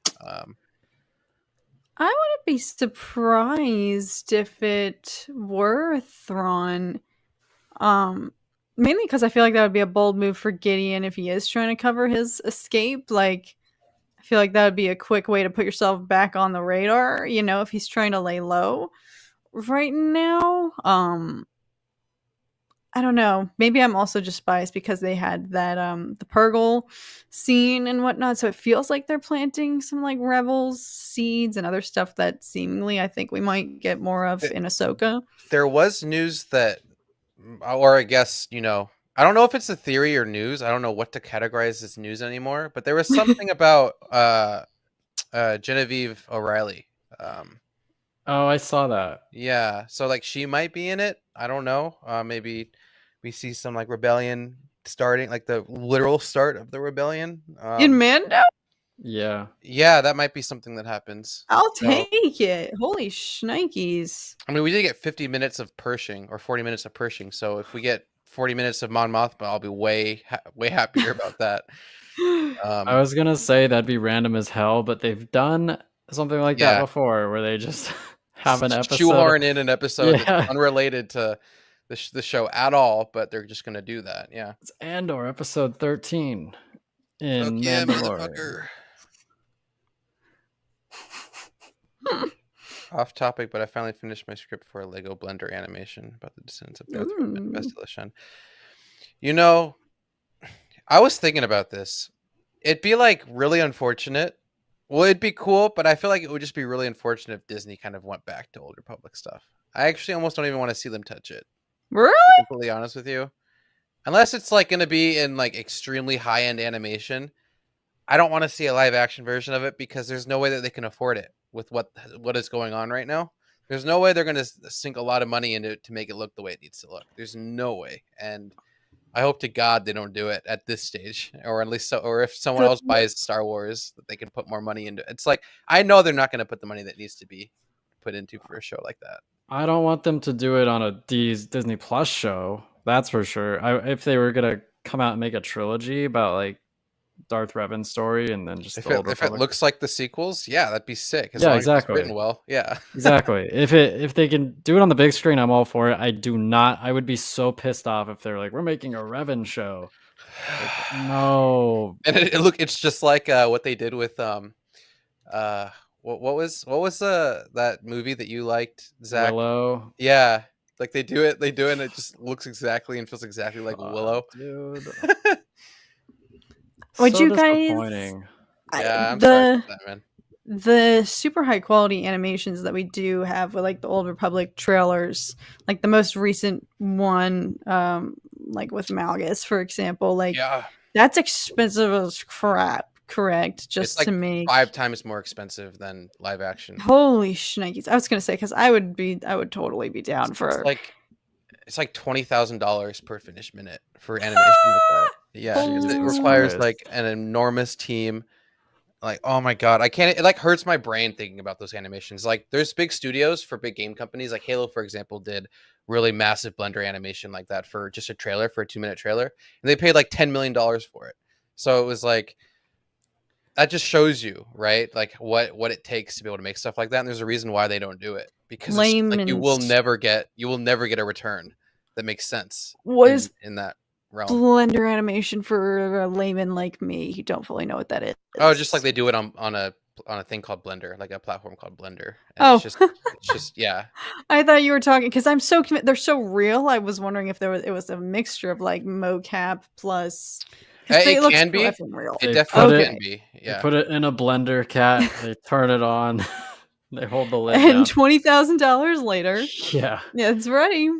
Speaker 2: I wouldn't be surprised if it were Thrawn. Mainly because I feel like that would be a bold move for Gideon if he is trying to cover his escape. Like, I feel like that would be a quick way to put yourself back on the radar, if he's trying to lay low right now. I don't know. Maybe I'm also just biased because they had that the Purgle scene and whatnot, so it feels like they're planting some like Rebels seeds and other stuff that seemingly I think we might get more of in Ahsoka.
Speaker 3: There was news that, or I guess, I don't know if it's a theory or news. I don't know what to categorize as news anymore, but there was something about Genevieve O'Reilly.
Speaker 1: Oh, I saw that.
Speaker 3: Yeah, so like she might be in it. I don't know. Maybe we see some like rebellion starting, like the literal start of the rebellion.
Speaker 2: In Mando?
Speaker 1: Yeah.
Speaker 3: Yeah, that might be something that happens.
Speaker 2: I'll take it. Holy shnikes.
Speaker 3: I mean, we did get 50 minutes of Pershing or 40 minutes of Pershing. So if we get 40 minutes of Mon Mothma, I'll be way happier about that.
Speaker 1: I was gonna say that'd be random as hell, but they've done something like that before, where they just have an episode,
Speaker 3: shoehorn in an episode that's unrelated to the show at all, but they're just gonna do that. Yeah,
Speaker 1: it's Andor episode 13 in Mandalorian.
Speaker 3: Off topic, but I finally finished my script for a Lego Blender animation about the descendants of Darth Vader and Bastila Shen. I was thinking about this. It'd be like really unfortunate. Well, it'd be cool, but I feel like it would just be really unfortunate if Disney kind of went back to Old Republic stuff. I actually almost don't even want to see them touch it.
Speaker 2: Really?
Speaker 3: To be completely honest with you. Unless it's like going to be in like extremely high-end animation. I don't want to see a live action version of it because there's no way that they can afford it with what is going on right now. There's no way they're going to sink a lot of money into it to make it look the way it needs to look. There's no way. And I hope to God they don't do it at this stage, or at least or if someone else buys Star Wars, that they can put more money into it. It's like, I know they're not going to put the money that needs to be put into for a show like that.
Speaker 1: I don't want them to do it on a Disney Plus show. That's for sure. If they were going to come out and make a trilogy about like Darth Revan's story and then just
Speaker 3: if it looks like the sequels, yeah, that'd be sick.
Speaker 1: Yeah, exactly.
Speaker 3: It's written well, yeah.
Speaker 1: Exactly. If they can do it on the big screen, I'm all for it. I would be so pissed off if they're like, we're making a Revan show. Like, no.
Speaker 3: And it's just like what they did with what was that movie that you liked, Zach?
Speaker 1: Willow.
Speaker 3: Yeah, like they do it and it just looks exactly and feels exactly like Willow,
Speaker 1: dude.
Speaker 2: Would
Speaker 1: so
Speaker 2: you guys?
Speaker 3: Yeah, I'm sorry for that, man.
Speaker 2: The super high quality animations that we do have with like the Old Republic trailers, like the most recent one, like with Malgus, for example, like that's expensive as crap. Correct, just
Speaker 3: it's like
Speaker 2: to make
Speaker 3: 5 times more expensive than live action.
Speaker 2: Holy shnikes! I was gonna say because I would totally be down for
Speaker 3: it's like $20,000 per finished minute for animation like that. Yeah, it requires like an enormous team. Like, oh my god, I can't. It like hurts my brain thinking about those animations. Like, there's big studios for big game companies. Like Halo, for example, did really massive Blender animation like that for just a trailer, for a 2-minute trailer, and they paid like $10 million for it. So it was like, that just shows you, right? Like what it takes to be able to make stuff like that. And there's a reason why they don't do it, because it's like you will never get a return that makes sense.
Speaker 2: What is
Speaker 3: in that realm?
Speaker 2: Blender animation for a layman like me who don't fully know what that is.
Speaker 3: Oh, just like they do it on a thing called Blender, like a platform called Blender.
Speaker 2: And
Speaker 3: it's just yeah.
Speaker 2: I thought you were talking because I'm so they're so real. I was wondering if it was a mixture of like mocap plus.
Speaker 3: It can be.
Speaker 2: Real.
Speaker 3: It definitely can be. Yeah.
Speaker 1: They put it in a blender, cat. They turn it on. They hold the lid.
Speaker 2: And $20,000 later,
Speaker 1: yeah,
Speaker 2: it's ready.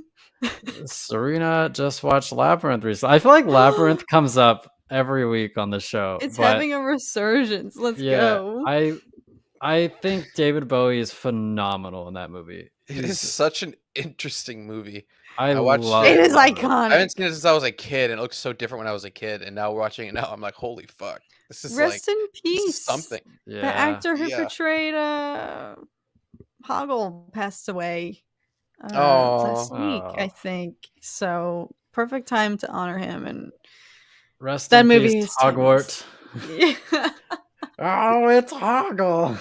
Speaker 1: Serena just watched Labyrinth recently. I feel like Labyrinth comes up every week on the show.
Speaker 2: It's having a resurgence. Let's go.
Speaker 1: I think David Bowie is phenomenal in that movie.
Speaker 3: It is such an interesting movie.
Speaker 1: I love
Speaker 2: it. It is iconic.
Speaker 3: I haven't seen it since I was a kid, and it looks so different when I was a kid. And now watching it now, I'm like, holy fuck! This is
Speaker 2: Rest in peace.
Speaker 3: Something.
Speaker 1: Yeah.
Speaker 2: The actor who portrayed Hoggle passed away last week, I think. So perfect time to honor him. And
Speaker 1: rest
Speaker 2: that
Speaker 1: in
Speaker 2: movie
Speaker 1: peace,
Speaker 2: is
Speaker 1: Hogwarts.
Speaker 2: Yeah.
Speaker 1: Oh, it's Hoggle.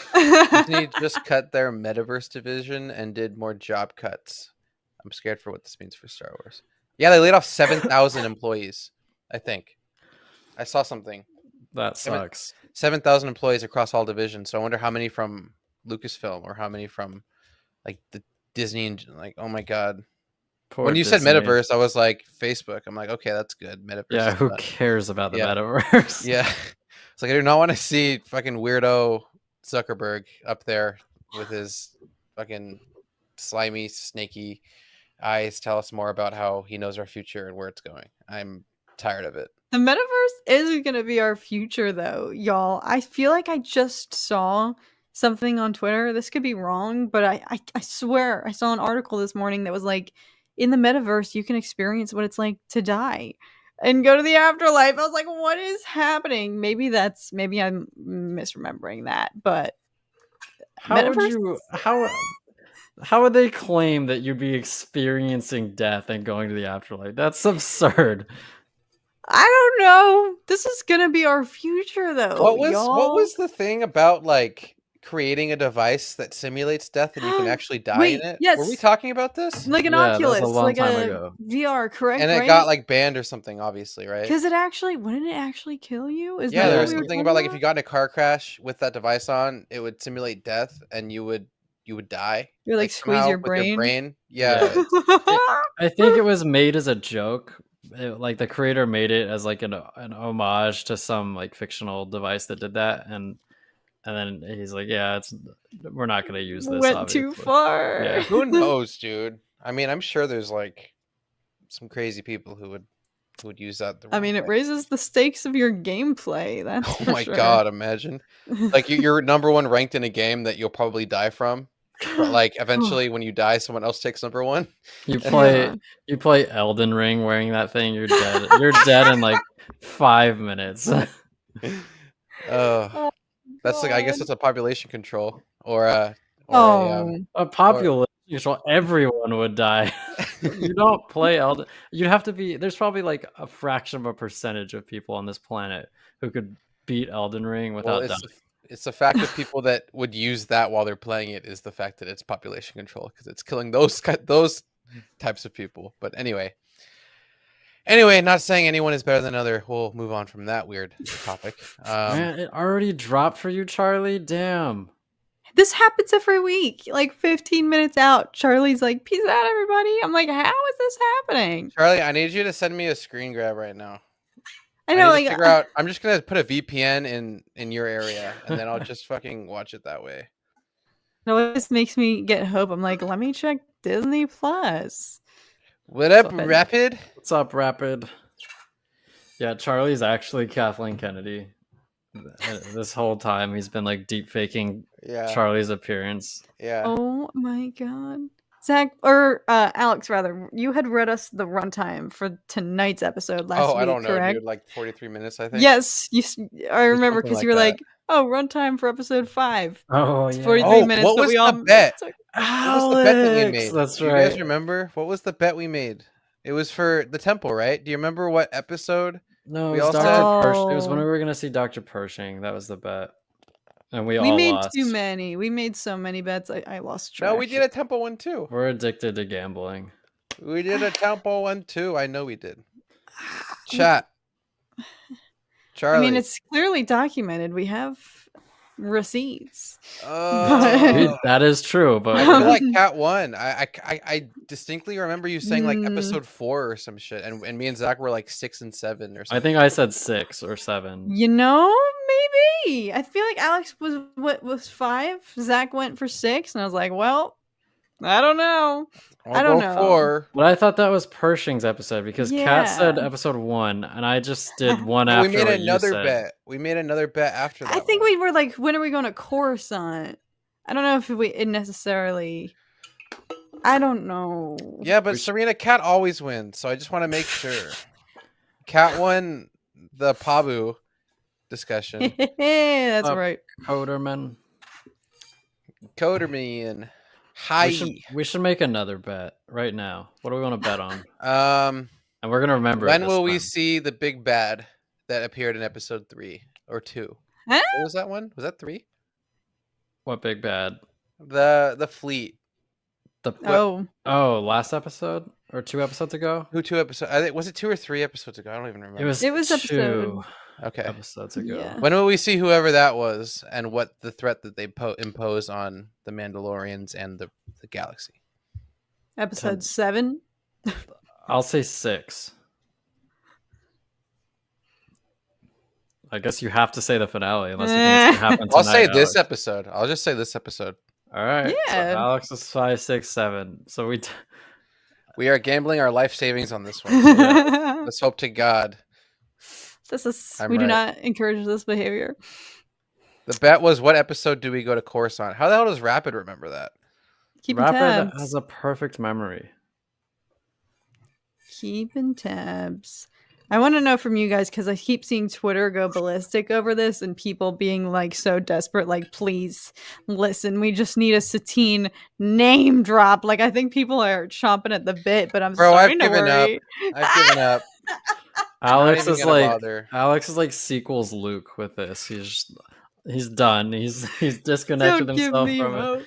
Speaker 3: Disney just cut their metaverse division and did more job cuts. I'm scared for what this means for Star Wars. Yeah, they laid off 7,000 employees, I think. I saw something.
Speaker 1: That sucks.
Speaker 3: 7,000 employees across all divisions. So I wonder how many from Lucasfilm or how many from like the Disney and like, oh my God.
Speaker 1: Poor
Speaker 3: When you
Speaker 1: Disney.
Speaker 3: said metaverse, I was like, Facebook. I'm like, okay, that's good. Metaverse.
Speaker 1: Yeah,
Speaker 3: is
Speaker 1: who
Speaker 3: done.
Speaker 1: cares about the
Speaker 3: Yeah.
Speaker 1: metaverse?
Speaker 3: Yeah. It's like, I do not want to see fucking weirdo Zuckerberg up there with his fucking slimy, snaky eyes tell us more about how he knows our future and where it's going. I'm tired of it.
Speaker 2: The metaverse is going to be our future, though, y'all. I feel like I just saw something on Twitter. This could be wrong, but I swear I saw an article this morning that was like, in the metaverse, you can experience what it's like to die and go to the afterlife. I was like, what is happening? Maybe I'm misremembering that, but
Speaker 1: How would
Speaker 2: metaverse?
Speaker 1: you how would they claim that you'd be experiencing death and going to the afterlife? That's absurd.
Speaker 2: I don't know. This is gonna be our future, though.
Speaker 3: What
Speaker 2: y'all.
Speaker 3: was the thing about like creating a device that simulates death and you can actually die
Speaker 2: Wait,
Speaker 3: in it?
Speaker 2: yes.
Speaker 3: Were we talking about this?
Speaker 2: Like an
Speaker 1: Yeah, that was
Speaker 2: Oculus,
Speaker 1: a long
Speaker 2: like
Speaker 1: time
Speaker 2: a
Speaker 1: ago.
Speaker 2: VR, correct?
Speaker 3: And it
Speaker 2: right?
Speaker 3: got like banned or something, obviously, right?
Speaker 2: Because wouldn't it actually kill you? Is
Speaker 3: Yeah,
Speaker 2: that
Speaker 3: there
Speaker 2: what
Speaker 3: was
Speaker 2: we were
Speaker 3: something
Speaker 2: talking
Speaker 3: about like if you got in a car crash with that device on, it would simulate death and you would die.
Speaker 2: You like squeeze
Speaker 3: somehow
Speaker 2: your
Speaker 3: with your
Speaker 2: brain?
Speaker 3: brain. Yeah.
Speaker 1: I think it was made as a joke. Like the creator made it as like an homage to some like fictional device that did that, and then he's like, "Yeah, we're not going to use this."
Speaker 2: Went
Speaker 1: obviously.
Speaker 2: too far.
Speaker 1: Yeah.
Speaker 3: Who knows, dude? I mean, I'm sure there's like some crazy people who would use that the
Speaker 2: I
Speaker 3: wrong
Speaker 2: mean, it
Speaker 3: way.
Speaker 2: raises the stakes of your gameplay. That's
Speaker 3: Oh
Speaker 2: for
Speaker 3: my
Speaker 2: sure.
Speaker 3: God, imagine. Like you're number one ranked in a game that you'll probably die from. But like eventually when you die, someone else takes number one.
Speaker 1: You
Speaker 2: Yeah.
Speaker 1: play Elden Ring wearing that thing, you're dead. You're dead in like 5 minutes.
Speaker 2: Oh,
Speaker 3: That's like I guess
Speaker 2: God.
Speaker 3: it's a population control or
Speaker 2: Oh.
Speaker 1: A population control, everyone would die. You don't play Elden. You'd have to be. There's probably like a fraction of a percentage of people on this planet who could beat Elden Ring
Speaker 3: well,
Speaker 1: without dying.
Speaker 3: it's the fact of people that would use that while they're playing it is the fact that it's population control because it's killing those types of people. But anyway, not saying anyone is better than another. We'll move on from that weird topic.
Speaker 1: Man, it already dropped for you, Charlie. Damn.
Speaker 2: This happens every week. Like 15 minutes out, Charlie's like, "Peace out, everybody." I'm like, "How is this happening?"
Speaker 3: Charlie, I need you to send me a screen grab right now.
Speaker 2: I know,
Speaker 3: need
Speaker 2: like,
Speaker 3: to figure out. I'm just gonna put a VPN in your area, and then I'll just fucking watch it that way.
Speaker 2: no, this makes me get hope. I'm like, let me check Disney Plus.
Speaker 3: What up,
Speaker 2: So-
Speaker 3: Rapid?
Speaker 1: What's up, Rapid? Yeah, Charlie's actually Kathleen Kennedy. This whole time he's been like deep faking
Speaker 3: Yeah,
Speaker 1: Charlie's appearance.
Speaker 3: yeah.
Speaker 2: Oh my God. Zach, or Alex, rather, you had read us the runtime for tonight's episode last week,
Speaker 3: I don't know,
Speaker 2: correct?
Speaker 3: dude. Like 43 minutes, I think.
Speaker 2: Yes, I remember
Speaker 3: something
Speaker 2: because
Speaker 3: like
Speaker 2: you were
Speaker 3: that.
Speaker 2: like, "Oh, runtime for episode 5."
Speaker 1: Oh,
Speaker 2: It's
Speaker 1: yeah.
Speaker 2: 43 minutes,
Speaker 3: what
Speaker 2: but
Speaker 3: was
Speaker 2: we all
Speaker 3: the bet?
Speaker 2: took-
Speaker 3: What was the bet that we
Speaker 1: Alex!
Speaker 3: made?
Speaker 1: That's
Speaker 3: Do you
Speaker 1: right.
Speaker 3: guys remember? What was the bet we made? It was for the temple, right? Do you remember what episode?
Speaker 1: No,
Speaker 3: We
Speaker 1: it was
Speaker 3: all
Speaker 1: Dr.
Speaker 3: said-
Speaker 1: Pershing. It was when
Speaker 2: Oh.
Speaker 1: we were gonna see Dr. Pershing. That was the bet, and we
Speaker 2: We
Speaker 1: all
Speaker 2: made
Speaker 1: lost.
Speaker 2: too many. We made so many bets. I lost track.
Speaker 3: No, we did a temple one too.
Speaker 1: We're addicted to gambling.
Speaker 3: We did a temple one too. I know we did. Chat. Charlie.
Speaker 2: I mean, it's clearly documented. We have receipts.
Speaker 3: Oh.
Speaker 1: That is true, but
Speaker 3: I feel like Cat won. I distinctly remember you saying like
Speaker 2: Mm.
Speaker 3: episode 4 or some shit, and me and Zach were like 6 and 7 or
Speaker 1: I
Speaker 3: something.
Speaker 1: think I said 6 or 7.
Speaker 2: You know, maybe. I feel like Alex was 5. Zach went for 6, and I was like, well, I don't know.
Speaker 3: I'll
Speaker 2: I don't
Speaker 3: go
Speaker 2: know.
Speaker 3: 4.
Speaker 1: But I thought that was Pershing's episode because Kat said
Speaker 2: Yeah.
Speaker 1: episode 1, and I just did one
Speaker 3: And
Speaker 1: after
Speaker 3: we made
Speaker 1: what you
Speaker 3: another
Speaker 1: said.
Speaker 3: bet. We made another bet after that.
Speaker 2: I think
Speaker 3: one.
Speaker 2: we were like, when are we going to Coruscant? I don't know if it necessarily. I don't know.
Speaker 3: Yeah, but
Speaker 1: We should-
Speaker 3: Serena Cat always wins, so I just want to make sure. Cat won the Pabu discussion.
Speaker 2: That's
Speaker 1: Up.
Speaker 2: right.
Speaker 1: Coderman.
Speaker 3: Coderman. Hi.
Speaker 1: We should make another bet right now. What do we want to bet on?
Speaker 3: Um,
Speaker 1: And we're gonna remember.
Speaker 3: when
Speaker 1: it
Speaker 3: will
Speaker 1: this
Speaker 3: we
Speaker 1: time.
Speaker 3: see the big bad that appeared in episode 3 or 2.
Speaker 2: Huh?
Speaker 3: What was that one? Was that 3?
Speaker 1: What big bad?
Speaker 3: The fleet.
Speaker 2: Oh,
Speaker 1: Last episode or 2 episodes ago?
Speaker 3: Who 2 episodes? I think was it 2 or 3 episodes ago? I don't even remember.
Speaker 1: It was
Speaker 2: 2 episode.
Speaker 3: Okay.
Speaker 1: episodes ago.
Speaker 2: Yeah.
Speaker 3: When will we see whoever that was and what the threat that they impose on the Mandalorians and the galaxy?
Speaker 2: Episode 7.
Speaker 1: I'll say 6. I guess you have to say the finale unless you think it's gonna happen tonight.
Speaker 3: I'll say this
Speaker 1: Alex.
Speaker 3: episode. I'll just say this episode.
Speaker 1: All right. So
Speaker 2: Yeah.
Speaker 1: Alex is 5, 6, 7. So
Speaker 3: We are gambling our life savings on this one. So let's hope to God.
Speaker 2: We do
Speaker 3: right.
Speaker 2: not encourage this behavior.
Speaker 3: The bet was, what episode do we go to Coruscant? How the hell does Rapid remember that?
Speaker 2: Keeping
Speaker 1: Rapid
Speaker 2: tabs.
Speaker 1: has a perfect memory.
Speaker 2: Keeping tabs. I want to know from you guys because I keep seeing Twitter go ballistic over this and people being like so desperate, like, please listen, we just need a Satine name drop. Like, I think people are chomping at the bit, but I'm
Speaker 3: Bro,
Speaker 2: starting
Speaker 3: I've
Speaker 2: to
Speaker 3: given up.
Speaker 2: worry.
Speaker 3: I've given up.
Speaker 1: Alex
Speaker 3: Not
Speaker 1: is
Speaker 3: even gonna
Speaker 1: like
Speaker 3: bother.
Speaker 1: Alex is like sequels Luke with this. He's done. He's disconnected
Speaker 2: Don't give
Speaker 1: himself
Speaker 2: me
Speaker 1: from it.
Speaker 2: hope.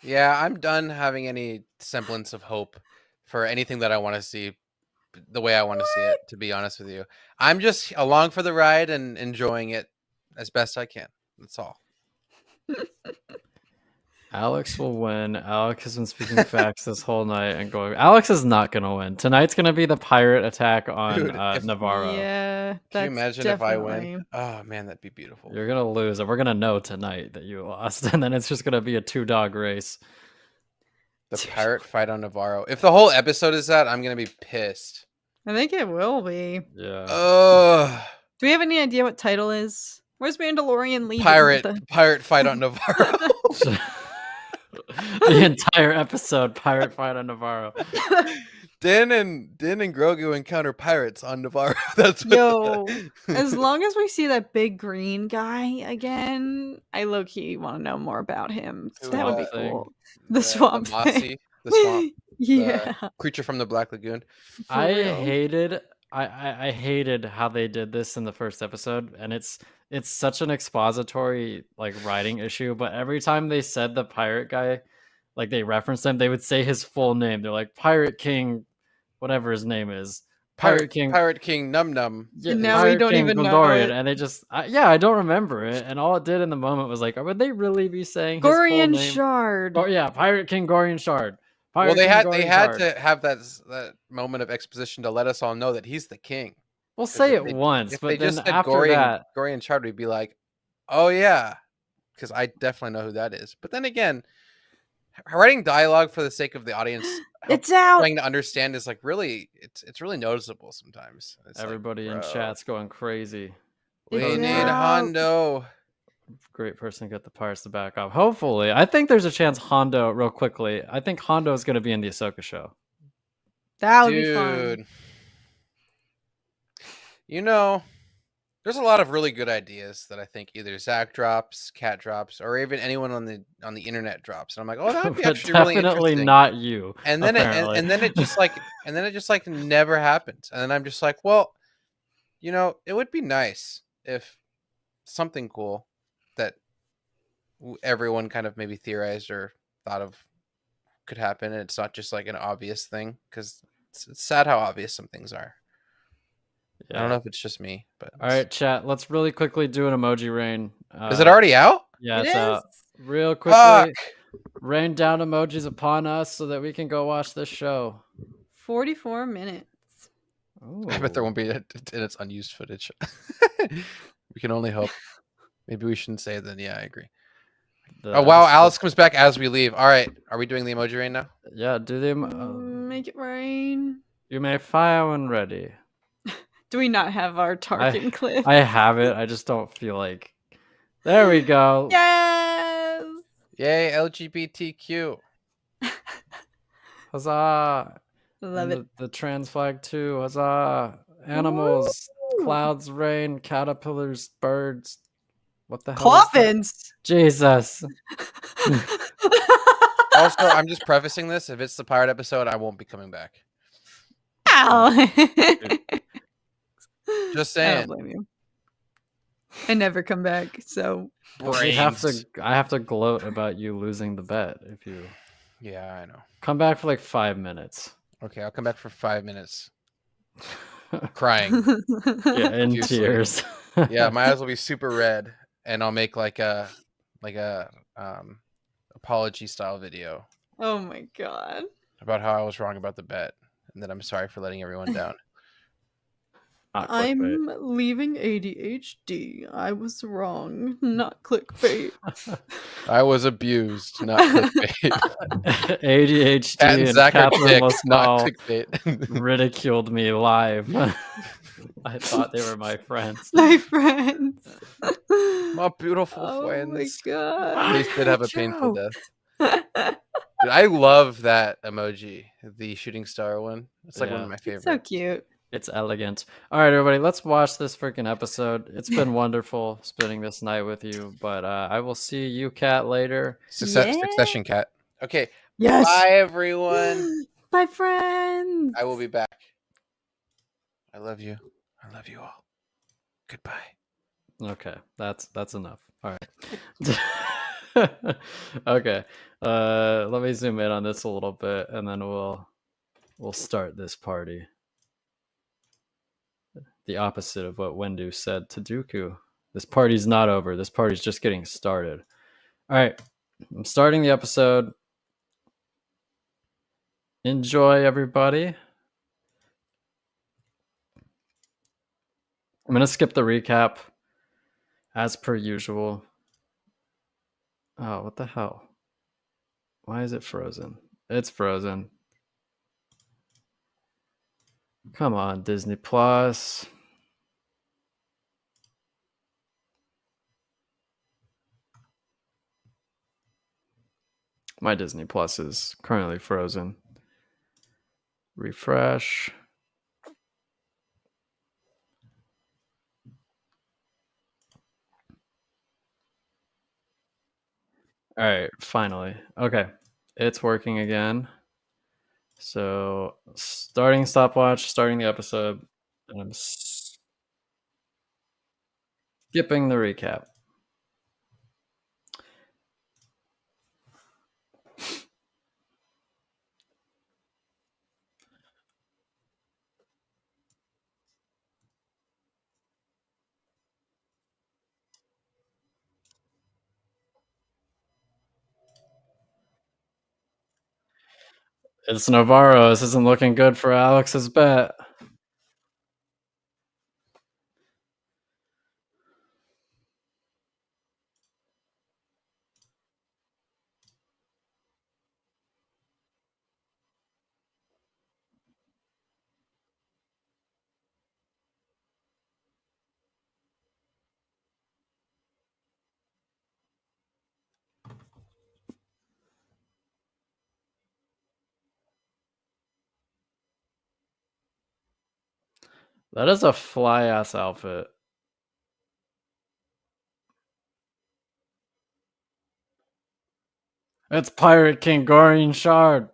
Speaker 3: Yeah, I'm done having any semblance of hope for anything that I want to see the way I want to see it, to be honest with you. I'm just along for the ride and enjoying it as best I can. That's all.
Speaker 1: Alex will win. Alex has been speaking facts this whole night and going. Alex is not going to win. Tonight's going to be the pirate attack on
Speaker 3: Dude, if-
Speaker 1: Navarro.
Speaker 2: Yeah.
Speaker 3: Can you imagine if I win?
Speaker 2: definitely-
Speaker 3: Oh man, that'd be beautiful.
Speaker 1: You're going to lose, and we're going to know tonight that you lost, and then it's just going to be a 2-dog race.
Speaker 3: The pirate fight on Navarro. If the whole episode is that, I'm gonna be pissed.
Speaker 2: I think it will be.
Speaker 1: Yeah.
Speaker 3: Ugh.
Speaker 2: Do we have any idea what title is? Where's Mandalorian Legion?
Speaker 3: Pirate fight on Navarro.
Speaker 1: The entire episode, pirate fight on Navarro.
Speaker 3: Din and Grogu encounter pirates on Navarro. That's what
Speaker 2: Yo, as long as we see that big green guy again, I low-key want to know more about him.
Speaker 3: Who,
Speaker 2: That would be
Speaker 1: thing?
Speaker 2: cool. The swamp thing.
Speaker 3: Mossy, the swamp
Speaker 2: Yeah.
Speaker 3: creature from the Black Lagoon.
Speaker 2: for
Speaker 1: I
Speaker 2: real.
Speaker 1: hated how they did this in the first episode, and it's such an expository like writing issue. But every time they said the pirate guy, like they referenced him, they would say his full name. They're like Pirate King, whatever his name is, Pirate King
Speaker 3: Num Num.
Speaker 1: Yeah,
Speaker 2: Now we don't even know
Speaker 1: Mandalorian,
Speaker 2: it.
Speaker 1: and they just I don't remember it, and all it did in the moment was like, would they really be saying his full
Speaker 2: Gorian
Speaker 1: name?
Speaker 2: Shard.
Speaker 1: Oh yeah, Pirate King Gorian Shard.
Speaker 3: Well, they
Speaker 1: King
Speaker 3: had
Speaker 1: Gorian Shard.
Speaker 3: to have that moment of exposition to let us all know that he's the king.
Speaker 1: We'll say
Speaker 3: if
Speaker 1: it
Speaker 3: they-
Speaker 1: once,
Speaker 3: If
Speaker 1: but
Speaker 3: they
Speaker 1: then
Speaker 3: just said
Speaker 1: after
Speaker 3: Gorian
Speaker 1: that,
Speaker 3: Shard, we'd be like, oh yeah, because I definitely know who that is. But then again, writing dialogue for the sake of the audience
Speaker 2: It's out.
Speaker 3: trying to understand is like really it's really noticeable sometimes. It's like,
Speaker 1: everybody in
Speaker 3: bro,
Speaker 1: chat's going crazy.
Speaker 3: We
Speaker 2: It's
Speaker 3: need
Speaker 2: out.
Speaker 3: Hondo.
Speaker 1: Great person to get the pirates to back off. Hopefully, I think there's a chance Hondo. Real quickly, I think Hondo is going to be in the Ahsoka show.
Speaker 2: That would be fun.
Speaker 3: Dude. You know, there's a lot of really good ideas that I think either Zach drops, Cat drops, or even anyone on the internet drops. And I'm like, oh, that would be
Speaker 1: But
Speaker 3: actually really
Speaker 1: definitely
Speaker 3: interesting.
Speaker 1: not you.
Speaker 3: And then
Speaker 1: apparently.
Speaker 3: and then it just like never happens. And then I'm just like, well, you know, it would be nice if something cool that everyone kind of maybe theorized or thought of could happen, and it's not just like an obvious thing, because it's sad how obvious some things are. I don't know if it's just me, but
Speaker 1: All right, chat. Let's really quickly do an emoji rain.
Speaker 3: is it already out?
Speaker 1: Yeah,
Speaker 2: It
Speaker 1: it's out.
Speaker 2: is.
Speaker 1: Real quickly,
Speaker 3: Fuck.
Speaker 1: rain down emojis upon us so that we can go watch this show.
Speaker 2: 44 minutes.
Speaker 3: I bet there
Speaker 1: Ooh.
Speaker 3: won't be in its unused footage. We can only hope. Maybe we shouldn't say it then. Yeah, I agree. Oh wow, Alice comes back as we leave. All right, are we doing the emoji rain now?
Speaker 1: Yeah, do them.
Speaker 2: Make it rain.
Speaker 1: You may fire when ready.
Speaker 2: Do we not have our Tarkin clip?
Speaker 1: I have it. I just don't feel like. There we go.
Speaker 2: Yes.
Speaker 3: Yay, LGBTQ.
Speaker 1: Huzzah!
Speaker 2: Love
Speaker 1: And
Speaker 2: it.
Speaker 1: The trans flag too. Huzzah! Animals,
Speaker 2: Woo!
Speaker 1: clouds, rain, caterpillars, birds. What the hell? is that?
Speaker 2: Coffins.
Speaker 1: Jesus.
Speaker 3: Also, I'm just prefacing this. If it's the pirate episode, I won't be coming back.
Speaker 2: Ow.
Speaker 3: Just
Speaker 2: I don't
Speaker 3: saying.
Speaker 2: blame you. I never come back, so
Speaker 1: But I have to gloat about you losing the bet if you
Speaker 3: Yeah, I know.
Speaker 1: come back for like 5 minutes.
Speaker 3: Okay, I'll come back for 5 minutes. Crying.
Speaker 1: Yeah, in
Speaker 3: profusely.
Speaker 1: tears.
Speaker 3: Yeah, my eyes will be super red, and I'll make like a apology style video
Speaker 2: Oh my god.
Speaker 3: about how I was wrong about the bet, and that I'm sorry for letting everyone down.
Speaker 1: Not clickbait.
Speaker 2: I'm leaving ADHD. I was wrong. Not clickbait.
Speaker 3: I was abused, not clickbait.
Speaker 1: ADHD
Speaker 3: Pat and
Speaker 1: and
Speaker 3: Zach are
Speaker 1: Catherine
Speaker 3: dicks, not
Speaker 1: LaSalle
Speaker 3: clickbait.
Speaker 1: ridiculed me live. I thought they were my friends.
Speaker 2: My friends.
Speaker 3: My beautiful
Speaker 2: Oh my
Speaker 3: friends.
Speaker 2: god.
Speaker 3: They should have a painful death. Dude, I love that emoji, the shooting star one. It's like one
Speaker 1: Yeah.
Speaker 3: of my
Speaker 2: It's
Speaker 3: favorites.
Speaker 2: so cute.
Speaker 1: It's elegant. All right, everybody, let's watch this freaking episode. It's been wonderful spending this night with you, but I will see you, Cat, later.
Speaker 3: Succession cat. Okay.
Speaker 2: Yes.
Speaker 3: Bye, everyone.
Speaker 2: Bye, friends.
Speaker 3: I will be back. I love you. I love you all. Goodbye.
Speaker 1: Okay, that's enough. All right. Okay. Let me zoom in on this a little bit, and then we'll start this party. The opposite of what Wendu said to Dooku. This party's not over. This party's just getting started. All right. I'm starting the episode. Enjoy, everybody. I'm going to skip the recap as per usual. Oh, what the hell? Why is it frozen? It's frozen. Come on, Disney Plus. My Disney Plus is currently frozen. Refresh. All right, finally. Okay, it's working again. So, starting stopwatch, starting the episode, and I'm skipping the recap. It's Navarro. This isn't looking good for Alex's bet. That is a fly ass outfit. It's Pirate King Gorian Shard.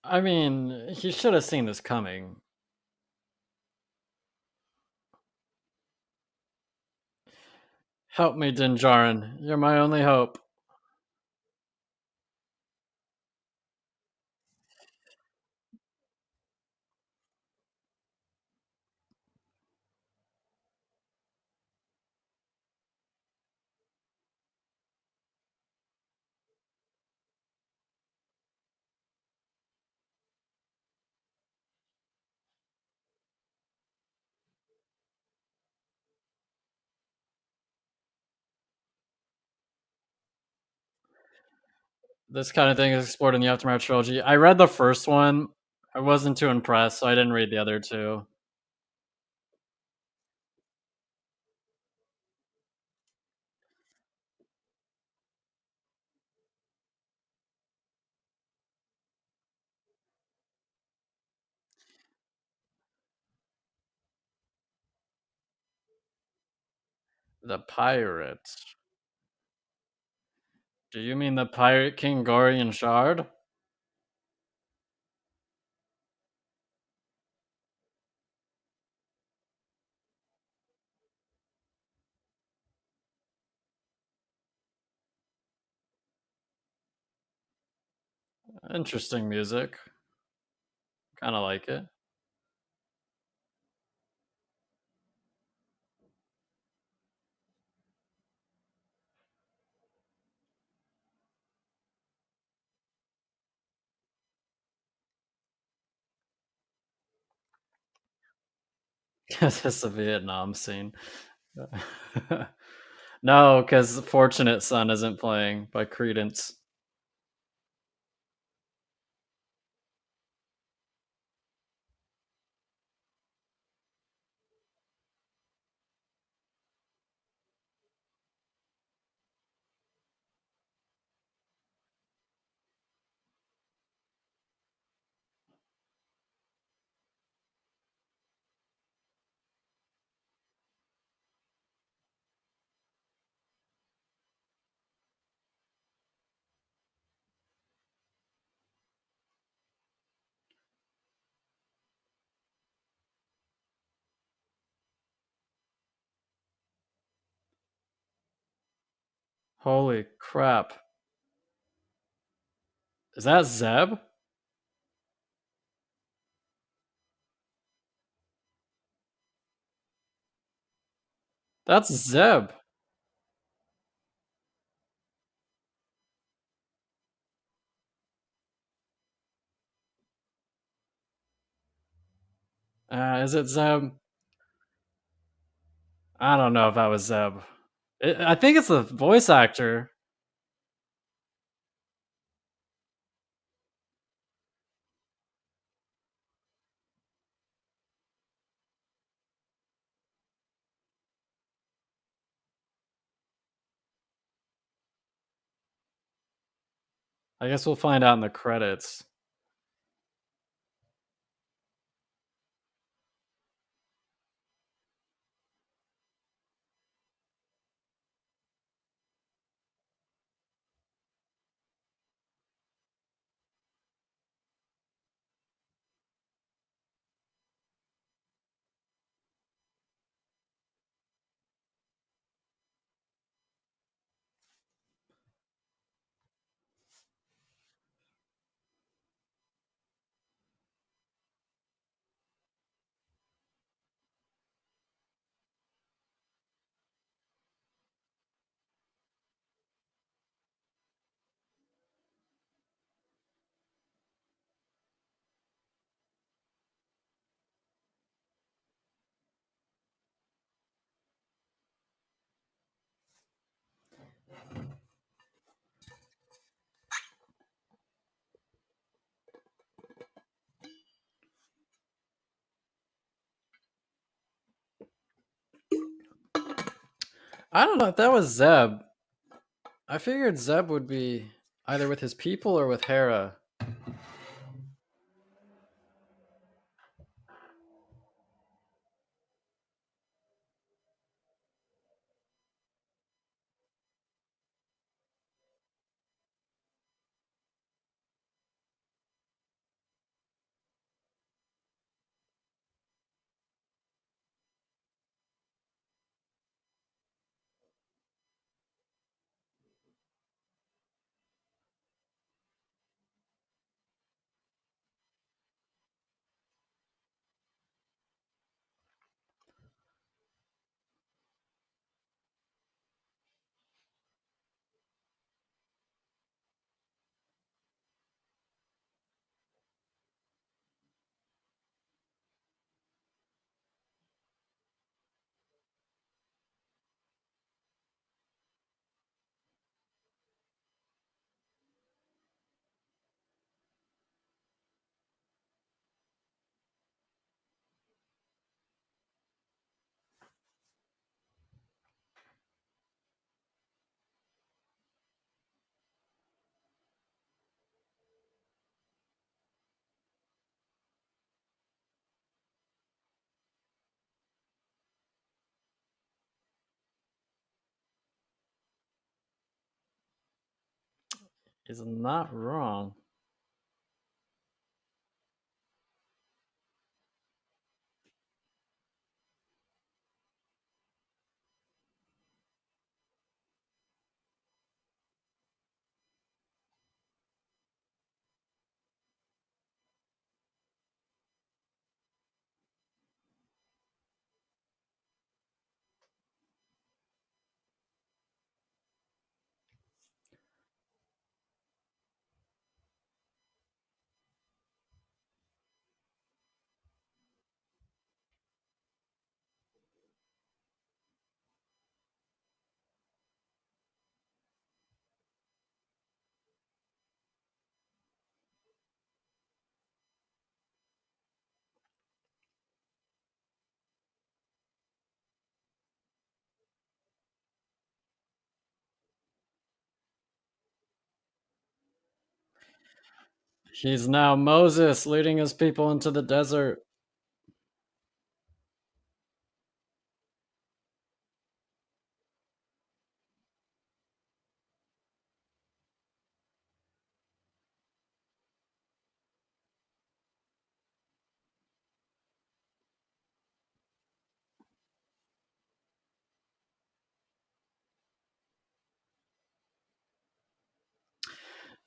Speaker 1: I mean, he should have seen this coming. Help me, Dinjarin. You're my only hope. This kind of thing is explored in the Aftermath trilogy. I read the first one. I wasn't too impressed, so I didn't read the other two. The pirates. Do you mean the Pirate King Gorian Shard? Interesting music. Kind of like it. This is the Vietnam scene. No, because Fortunate Son isn't playing by Credence. Holy crap. Is that Zeb? That's Zeb. Is it Zeb? I don't know if that was Zeb. I think it's the voice actor. I guess we'll find out in the credits. I don't know if that was Zeb. I figured Zeb would be either with his people or with Hera. He's not wrong. He's now Moses leading his people into the desert.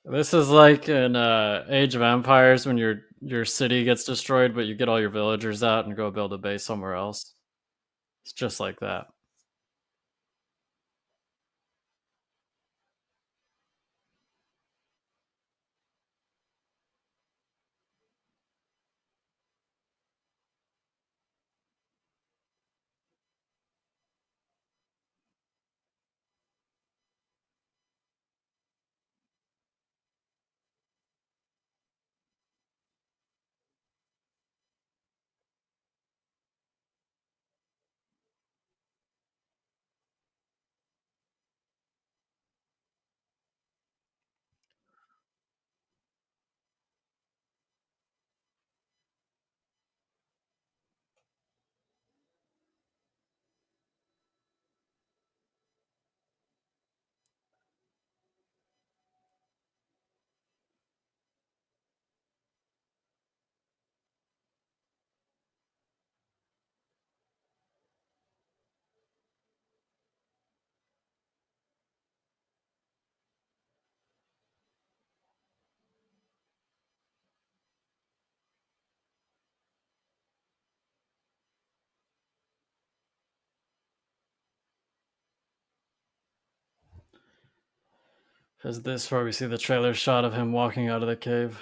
Speaker 1: This is like in Age of Empires when your city gets destroyed, but you get all your villagers out and go build a base somewhere else. It's just like that. Is this where we see the trailer shot of him walking out of the cave?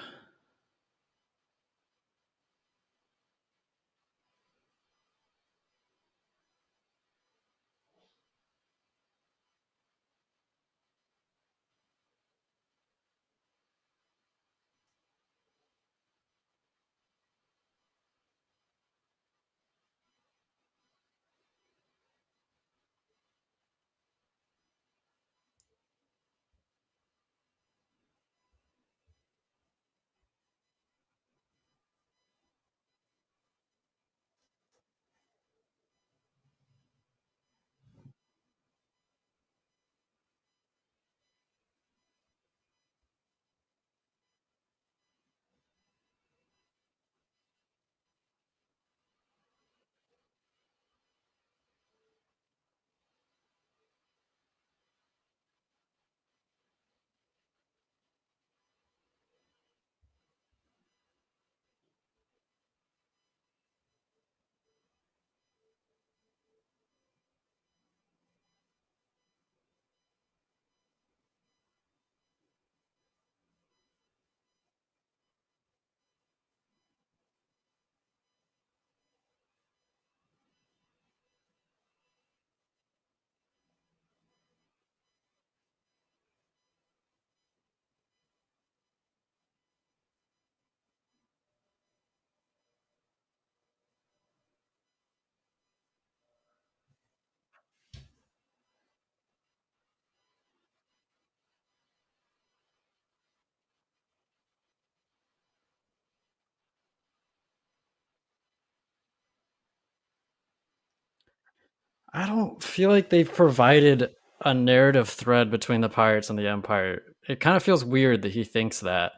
Speaker 1: I don't feel like they've provided a narrative thread between the pirates and the Empire it kind of feels weird that he thinks that.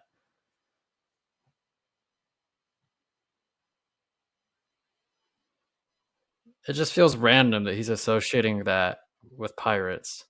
Speaker 1: It just feels random that he's associating that with pirates.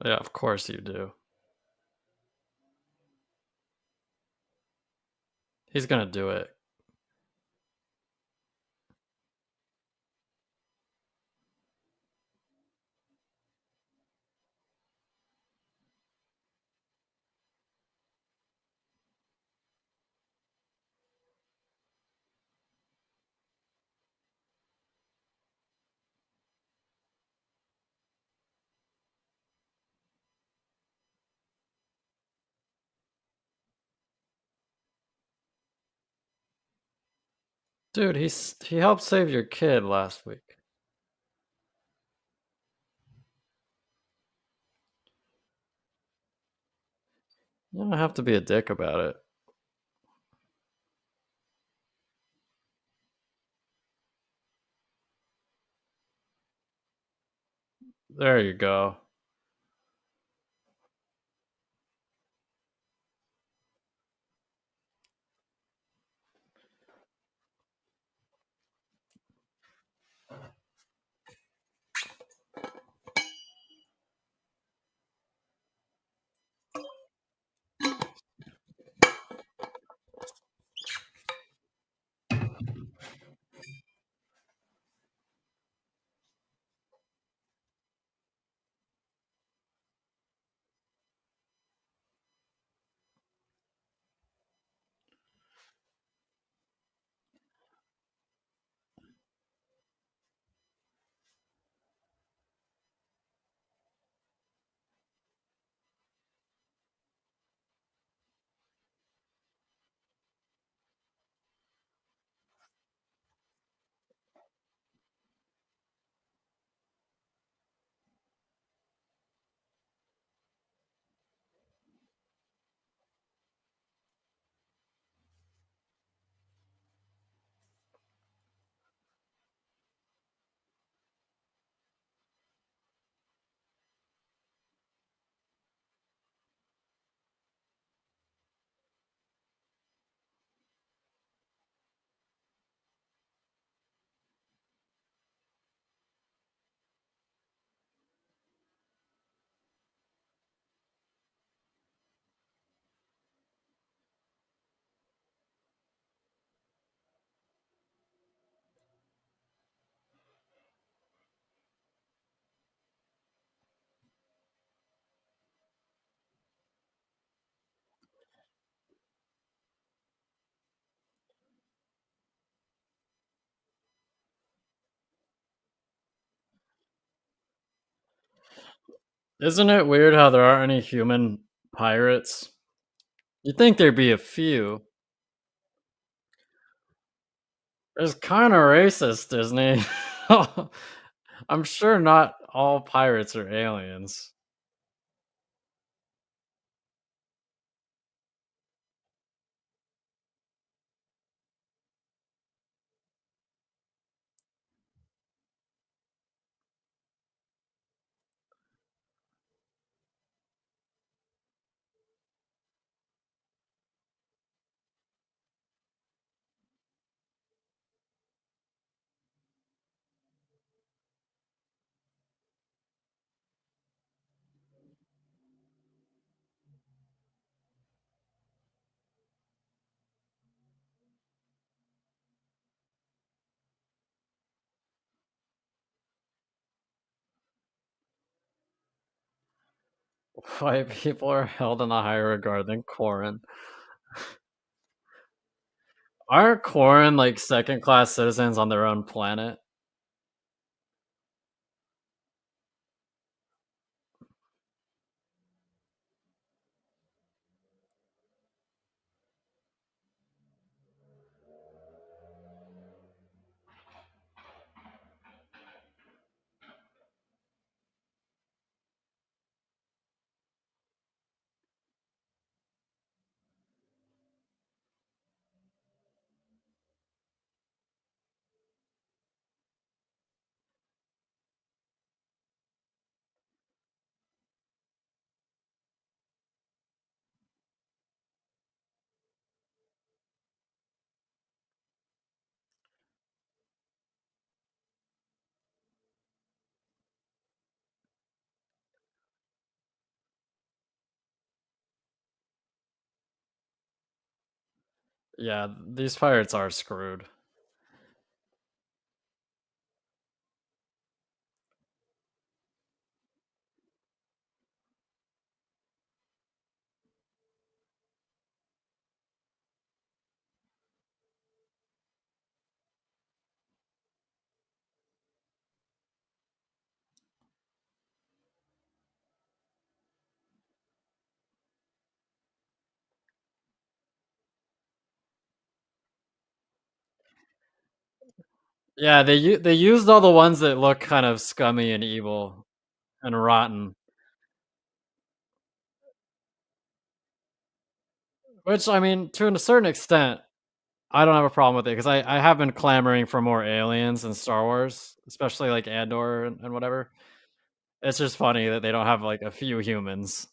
Speaker 1: Yeah, of course you do. He's gonna do it. Dude, he helped save your kid last week. You don't have to be a dick about it. There you go. Isn't it weird how there aren't any human pirates? You'd think there'd be a few. It's kind of racist, Disney. I'm sure not all pirates are aliens. White people are held in a higher regard than Corin. Aren't Corin like second class citizens on their own planet? Yeah, these pirates are screwed. Yeah, they used all the ones that look kind of scummy and evil and rotten. Which I mean, to a certain extent, I don't have a problem with it because I have been clamoring for more aliens in Star Wars, especially like Andor and whatever. It's just funny that they don't have like a few humans.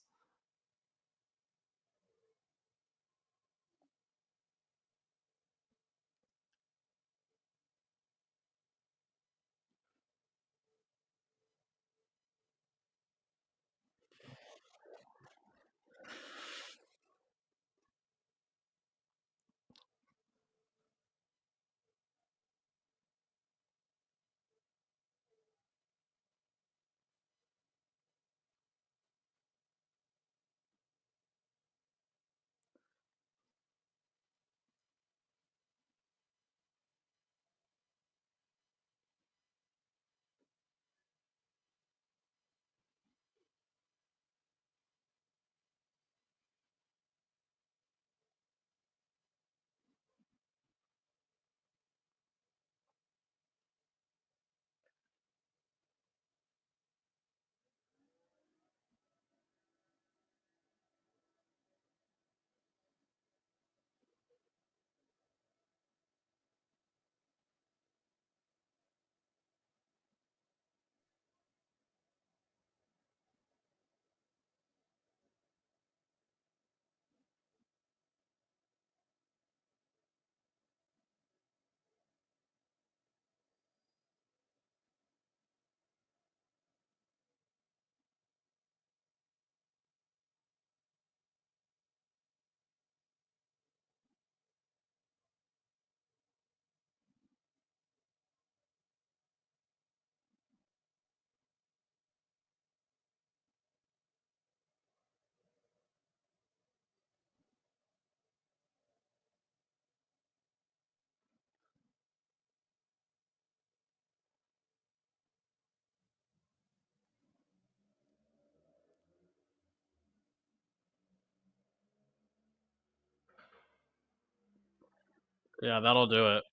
Speaker 1: Yeah, that'll do it.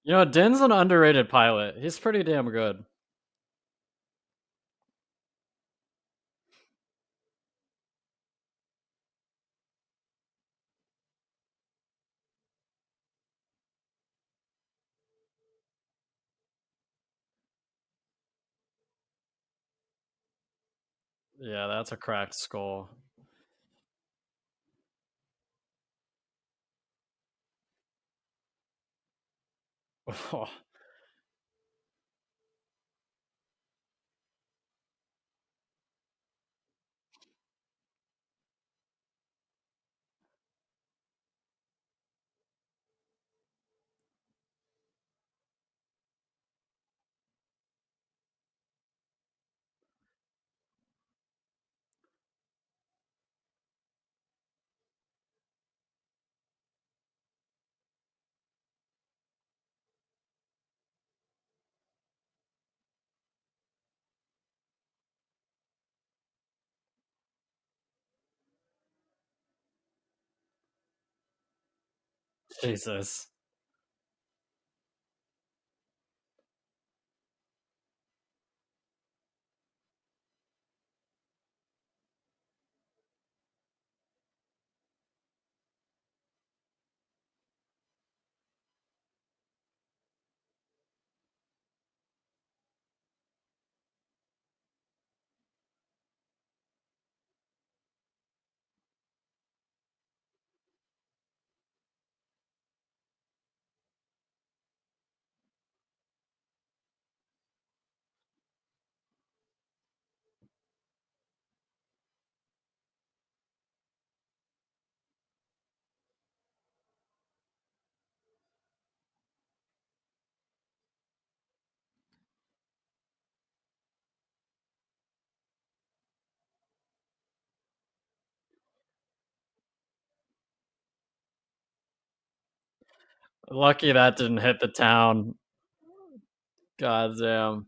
Speaker 1: You know, Din's an underrated pilot. He's pretty damn good. Yeah, that's a cracked skull. Jesus. Lucky that didn't hit the town. God damn.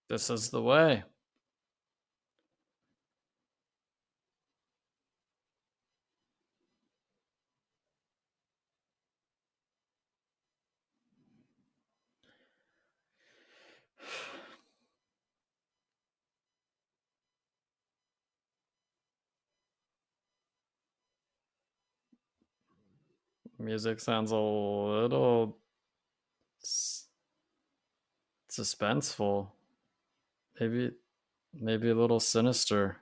Speaker 1: This is the way. Music sounds a little suspenseful. Maybe a little sinister.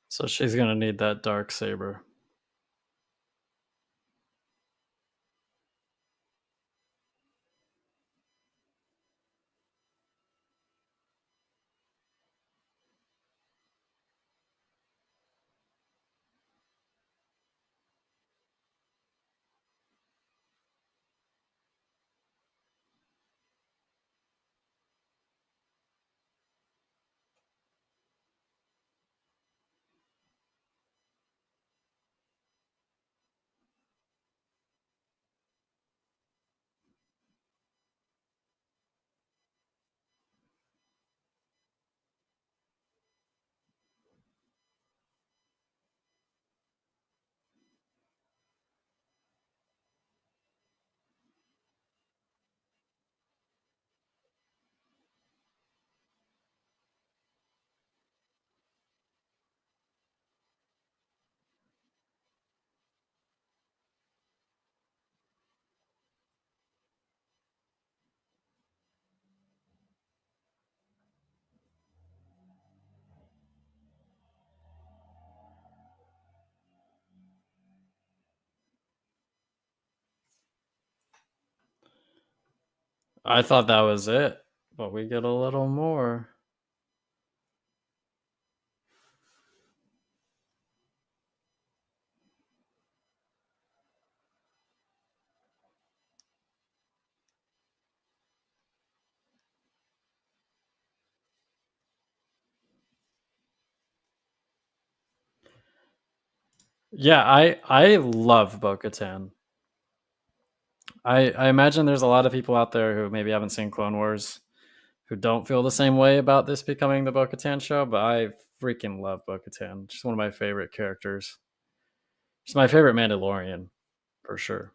Speaker 1: So she's gonna need that dark saber. I thought that was it, but we get a little more. Yeah, I love Bo-Katan. I imagine there's a lot of people out there who maybe haven't seen Clone Wars who don't feel the same way about this becoming the Bo-Katan show, but I freaking love Bo-Katan. She's one of my favorite characters. She's my favorite Mandalorian, for sure.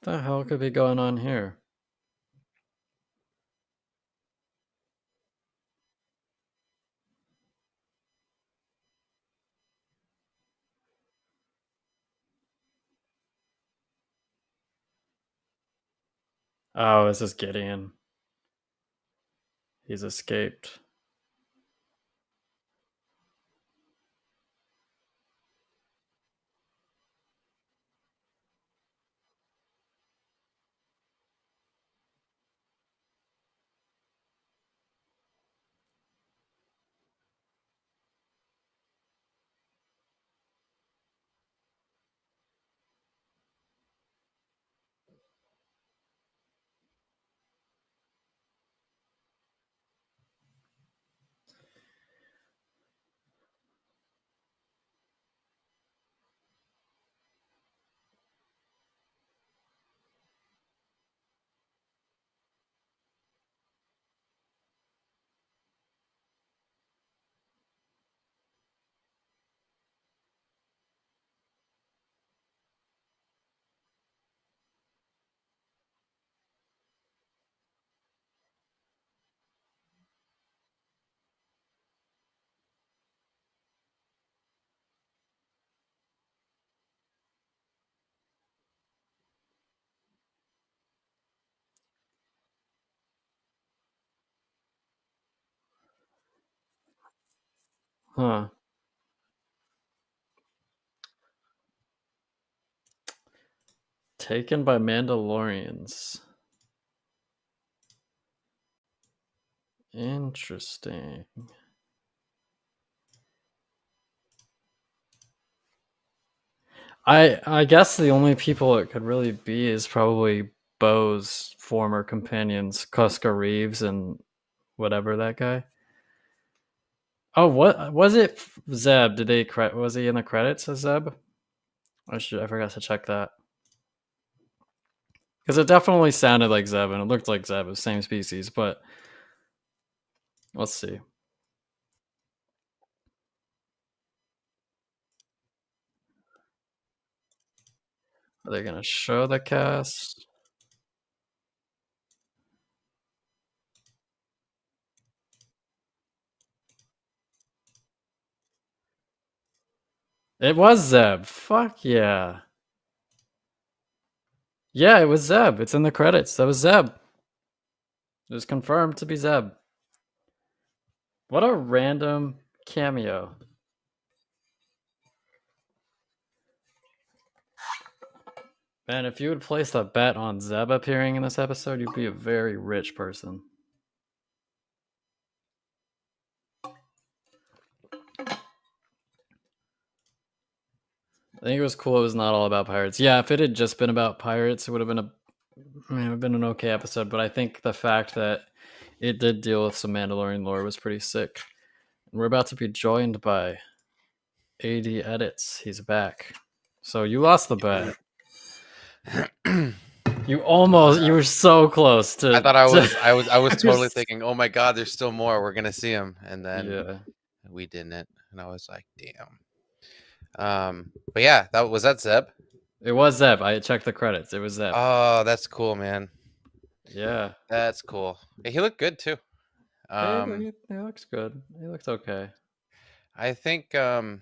Speaker 1: What the hell could be going on here? Oh, this is Gideon. He's escaped. Huh. Taken by Mandalorians. Interesting. I guess the only people it could really be is probably Bo's former companions, Cuska Reeves and whatever that guy. Oh, what was it? Zeb? Did they was he in the credits as Zeb? I forgot to check that because it definitely sounded like Zeb and it looked like Zeb, the same species. But let's see. Are they gonna show the cast? It was Zeb. Fuck yeah. Yeah, it was Zeb. It's in the credits. That was Zeb. It was confirmed to be Zeb. What a random cameo. Man, if you would place a bet on Zeb appearing in this episode, you'd be a very rich person. I think it was cool it was not all about pirates. Yeah, if it had just been about pirates, it would have been it would have been an okay episode, but I think the fact that it did deal with some Mandalorian lore was pretty sick. And we're about to be joined by AD Edits. He's back. So you lost the bet. You were so close to.
Speaker 3: I thought I was totally thinking, oh my god, there's still more. We're gonna see him, and then we didn't, and I was like, damn. But yeah, that Zeb.
Speaker 1: It was Zeb. I checked the credits. It was Zeb.
Speaker 3: Oh, that's cool, man.
Speaker 1: Yeah,
Speaker 3: that's cool. Hey, he looked good too.
Speaker 1: He looks good. He looks okay.
Speaker 3: I think. Let's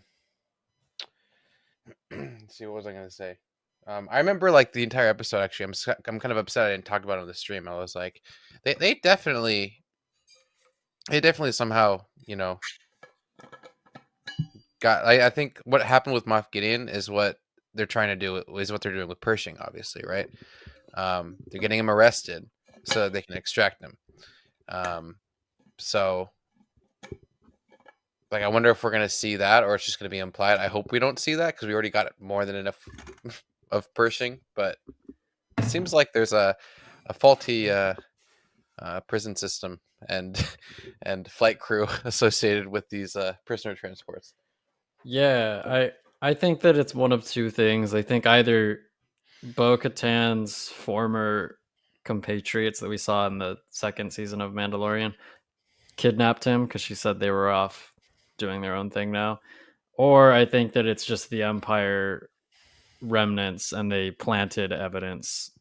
Speaker 3: see, what was I gonna say? I remember like the entire episode. Actually, I'm kind of upset I didn't talk about it on the stream. I was like, they definitely somehow, you know, got. I think what happened with Moff Gideon is what they're trying to do is what they're doing with Pershing, obviously, right? They're getting him arrested so that they can extract him. So, like, I wonder if we're gonna see that, or it's just gonna be implied. I hope we don't see that because we already got more than enough of Pershing, but it seems like there's a faulty prison system and flight crew associated with these prisoner transports.
Speaker 1: Yeah, I think that it's one of two things. I think either Bo-Katan's former compatriots that we saw in the second season of Mandalorian kidnapped him because she said they were off doing their own thing now, or I think that it's just the Empire remnants and they planted evidence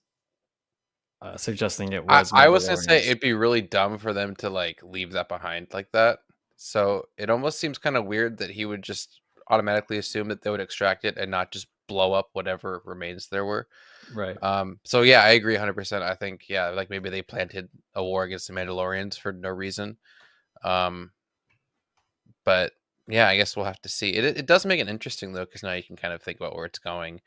Speaker 1: suggesting it was.
Speaker 3: I was gonna say it'd be really dumb for them to like leave that behind like that. So it almost seems kind of weird that he would just automatically assume that they would extract it and not just blow up whatever remains there were.
Speaker 1: Right.
Speaker 3: So yeah, I agree 100%. I think like maybe they planted a war against the Mandalorians for no reason. But yeah, I guess we'll have to see. It does make it interesting though, because now you can kind of think about where it's going.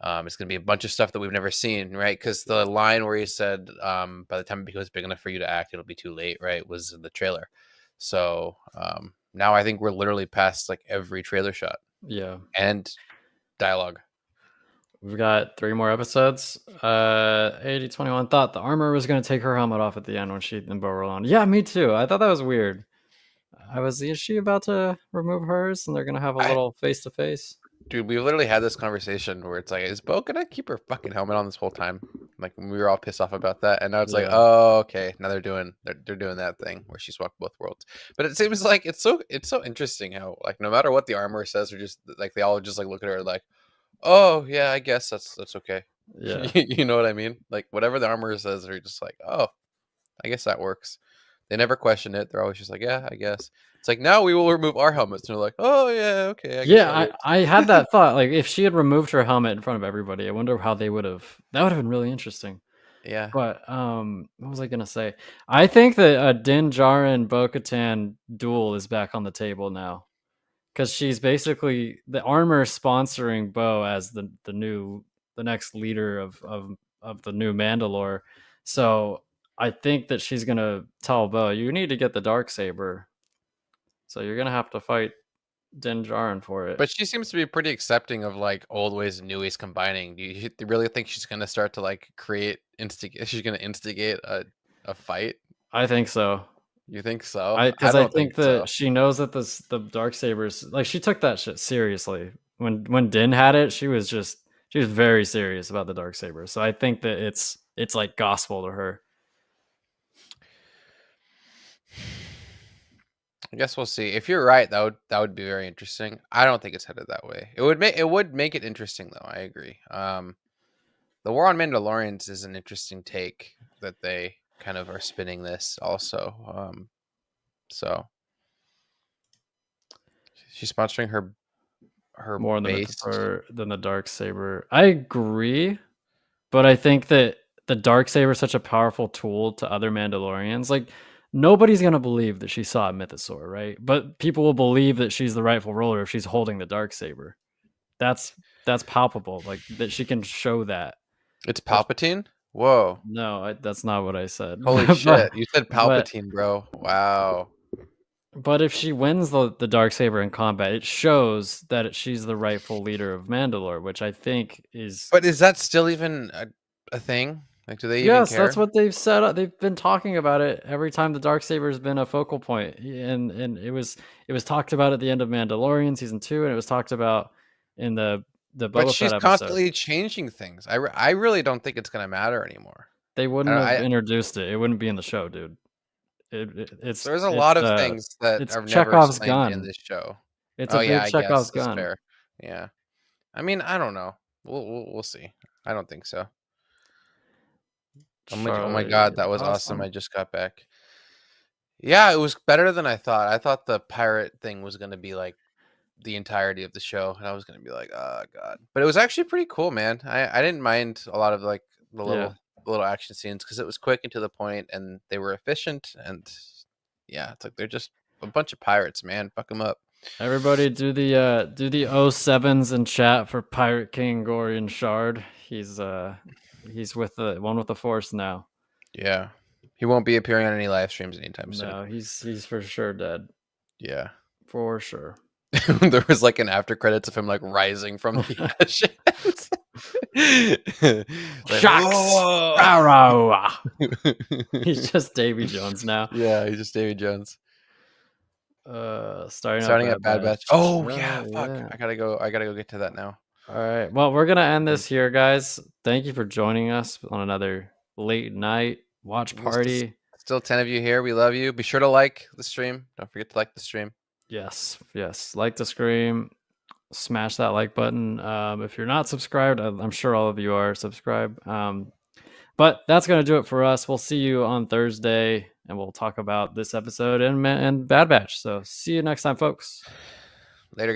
Speaker 3: It's going to be a bunch of stuff that we've never seen, right? Because the line where he said, by the time it becomes big enough for you to act, it'll be too late, right? Was in the trailer. So now I think we're literally past like every trailer shot.
Speaker 1: Yeah.
Speaker 3: And dialogue.
Speaker 1: We've got 3 more episodes. 8021 thought the armor was going to take her helmet off at the end when she and Bo were on. Yeah, me too. I thought that was weird. Is she about to remove hers and they're going to have a little face-to-face?
Speaker 3: Dude, we literally had this conversation where it's like, is Bo gonna keep her fucking helmet on this whole time? Like, we were all pissed off about that, and now it's like, oh, okay, now they're doing that thing where she swapped both worlds. But it seems like it's so interesting how like no matter what the armor says, or just like they all just like look at her like, oh yeah, I guess that's okay.
Speaker 1: Yeah,
Speaker 3: you know what I mean? Like whatever the armor says, they're just like, oh, I guess that works. They never question it. They're always just like, yeah, I guess. It's like, now we will remove our helmets. And they're like, oh, yeah, okay.
Speaker 1: I had that thought. Like, if she had removed her helmet in front of everybody, I wonder how they would have. That would have been really interesting.
Speaker 3: Yeah.
Speaker 1: But what was I going to say? I think that a Din Djarin Bo-Katan duel is back on the table now. Because she's basically the armor sponsoring Bo as the next leader of the new Mandalore. So I think that she's gonna tell Bo, you need to get the Darksaber. So you're gonna have to fight Din Djarin for it.
Speaker 3: But she seems to be pretty accepting of like old ways and new ways combining. Do you really think she's gonna start to like she's gonna instigate a fight?
Speaker 1: I think so.
Speaker 3: You think so?
Speaker 1: Because I think that she knows that the Darksabers, like, she took that shit seriously. When Din had it, she was very serious about the Darksaber. So I think that it's like gospel to her.
Speaker 3: I guess we'll see. If you're right, that would be very interesting. I don't think it's headed that way. It would make it interesting though. I agree. The War on Mandalorians is an interesting take that they kind of are spinning this also. So she's sponsoring her
Speaker 1: more
Speaker 3: base.
Speaker 1: than the dark saber. I agree, but I think that the dark saber is such a powerful tool to other Mandalorians. Like nobody's gonna believe that she saw a mythosaur, right? But people will believe that she's the rightful ruler if she's holding the dark saber. That's palpable. Like that she can show that.
Speaker 3: It's Palpatine. Whoa.
Speaker 1: No, that's not what I said.
Speaker 3: Holy
Speaker 1: But-
Speaker 3: shit! You said
Speaker 1: but-
Speaker 3: Palpatine, bro. Wow.
Speaker 1: But if she wins the dark saber in combat, it shows that she's the rightful leader of Mandalore, which I think is.
Speaker 3: But is that still even a thing? Like, do they even
Speaker 1: Yes,
Speaker 3: care?
Speaker 1: that's what they've said. They've been talking about it every time the dark saber has been a focal point, and it was talked about at the end of Mandalorian season 2, and it was talked about in the Boba
Speaker 3: But
Speaker 1: Fett
Speaker 3: she's
Speaker 1: episode.
Speaker 3: constantly changing things. I really don't think it's gonna matter anymore.
Speaker 1: They wouldn't have introduced it. It wouldn't be in the show, dude. It's
Speaker 3: There's a lot of things that
Speaker 1: it's
Speaker 3: are never
Speaker 1: Chekhov's
Speaker 3: explained
Speaker 1: gun.
Speaker 3: in this show.
Speaker 1: It's a big
Speaker 3: I
Speaker 1: Chekhov's
Speaker 3: guess that's
Speaker 1: gun.
Speaker 3: fair. Yeah, I mean, I don't know. We'll see. I don't think so. Oh my god, that was awesome. I just got back. Yeah, it was better than I thought. I thought the pirate thing was gonna be like the entirety of the show, and I was gonna be like, oh god. But it was actually pretty cool, man. I didn't mind a lot of like the little action scenes because it was quick and to the point, and they were efficient. And yeah, it's like they're just a bunch of pirates, man. Fuck them up.
Speaker 1: Everybody do the 07s in chat for Pirate King Gorian Shard. He's with the one with the Force now.
Speaker 3: Yeah, he won't be appearing on any live streams anytime soon.
Speaker 1: No, he's for sure dead.
Speaker 3: Yeah,
Speaker 1: for sure.
Speaker 3: There was like an after credits of him like rising from the ashes. Like,
Speaker 1: Shucks, Arroyo. He's just Davy Jones now.
Speaker 3: Yeah, he's just Davy Jones.
Speaker 1: Starting
Speaker 3: at Bad Batch. Oh yeah, fuck.
Speaker 1: Yeah.
Speaker 3: I gotta go get to that now.
Speaker 1: All right. Well, we're gonna end this here, guys. Thank you for joining us on another late night watch party.
Speaker 3: Still 10 of you here. We love you. Be sure to like the stream. Don't forget to like the stream.
Speaker 1: Yes. Like the stream. Smash that like button. If you're not subscribed, I'm sure all of you are subscribed. But that's gonna do it for us. We'll see you on Thursday, and we'll talk about this episode and Bad Batch. So see you next time, folks.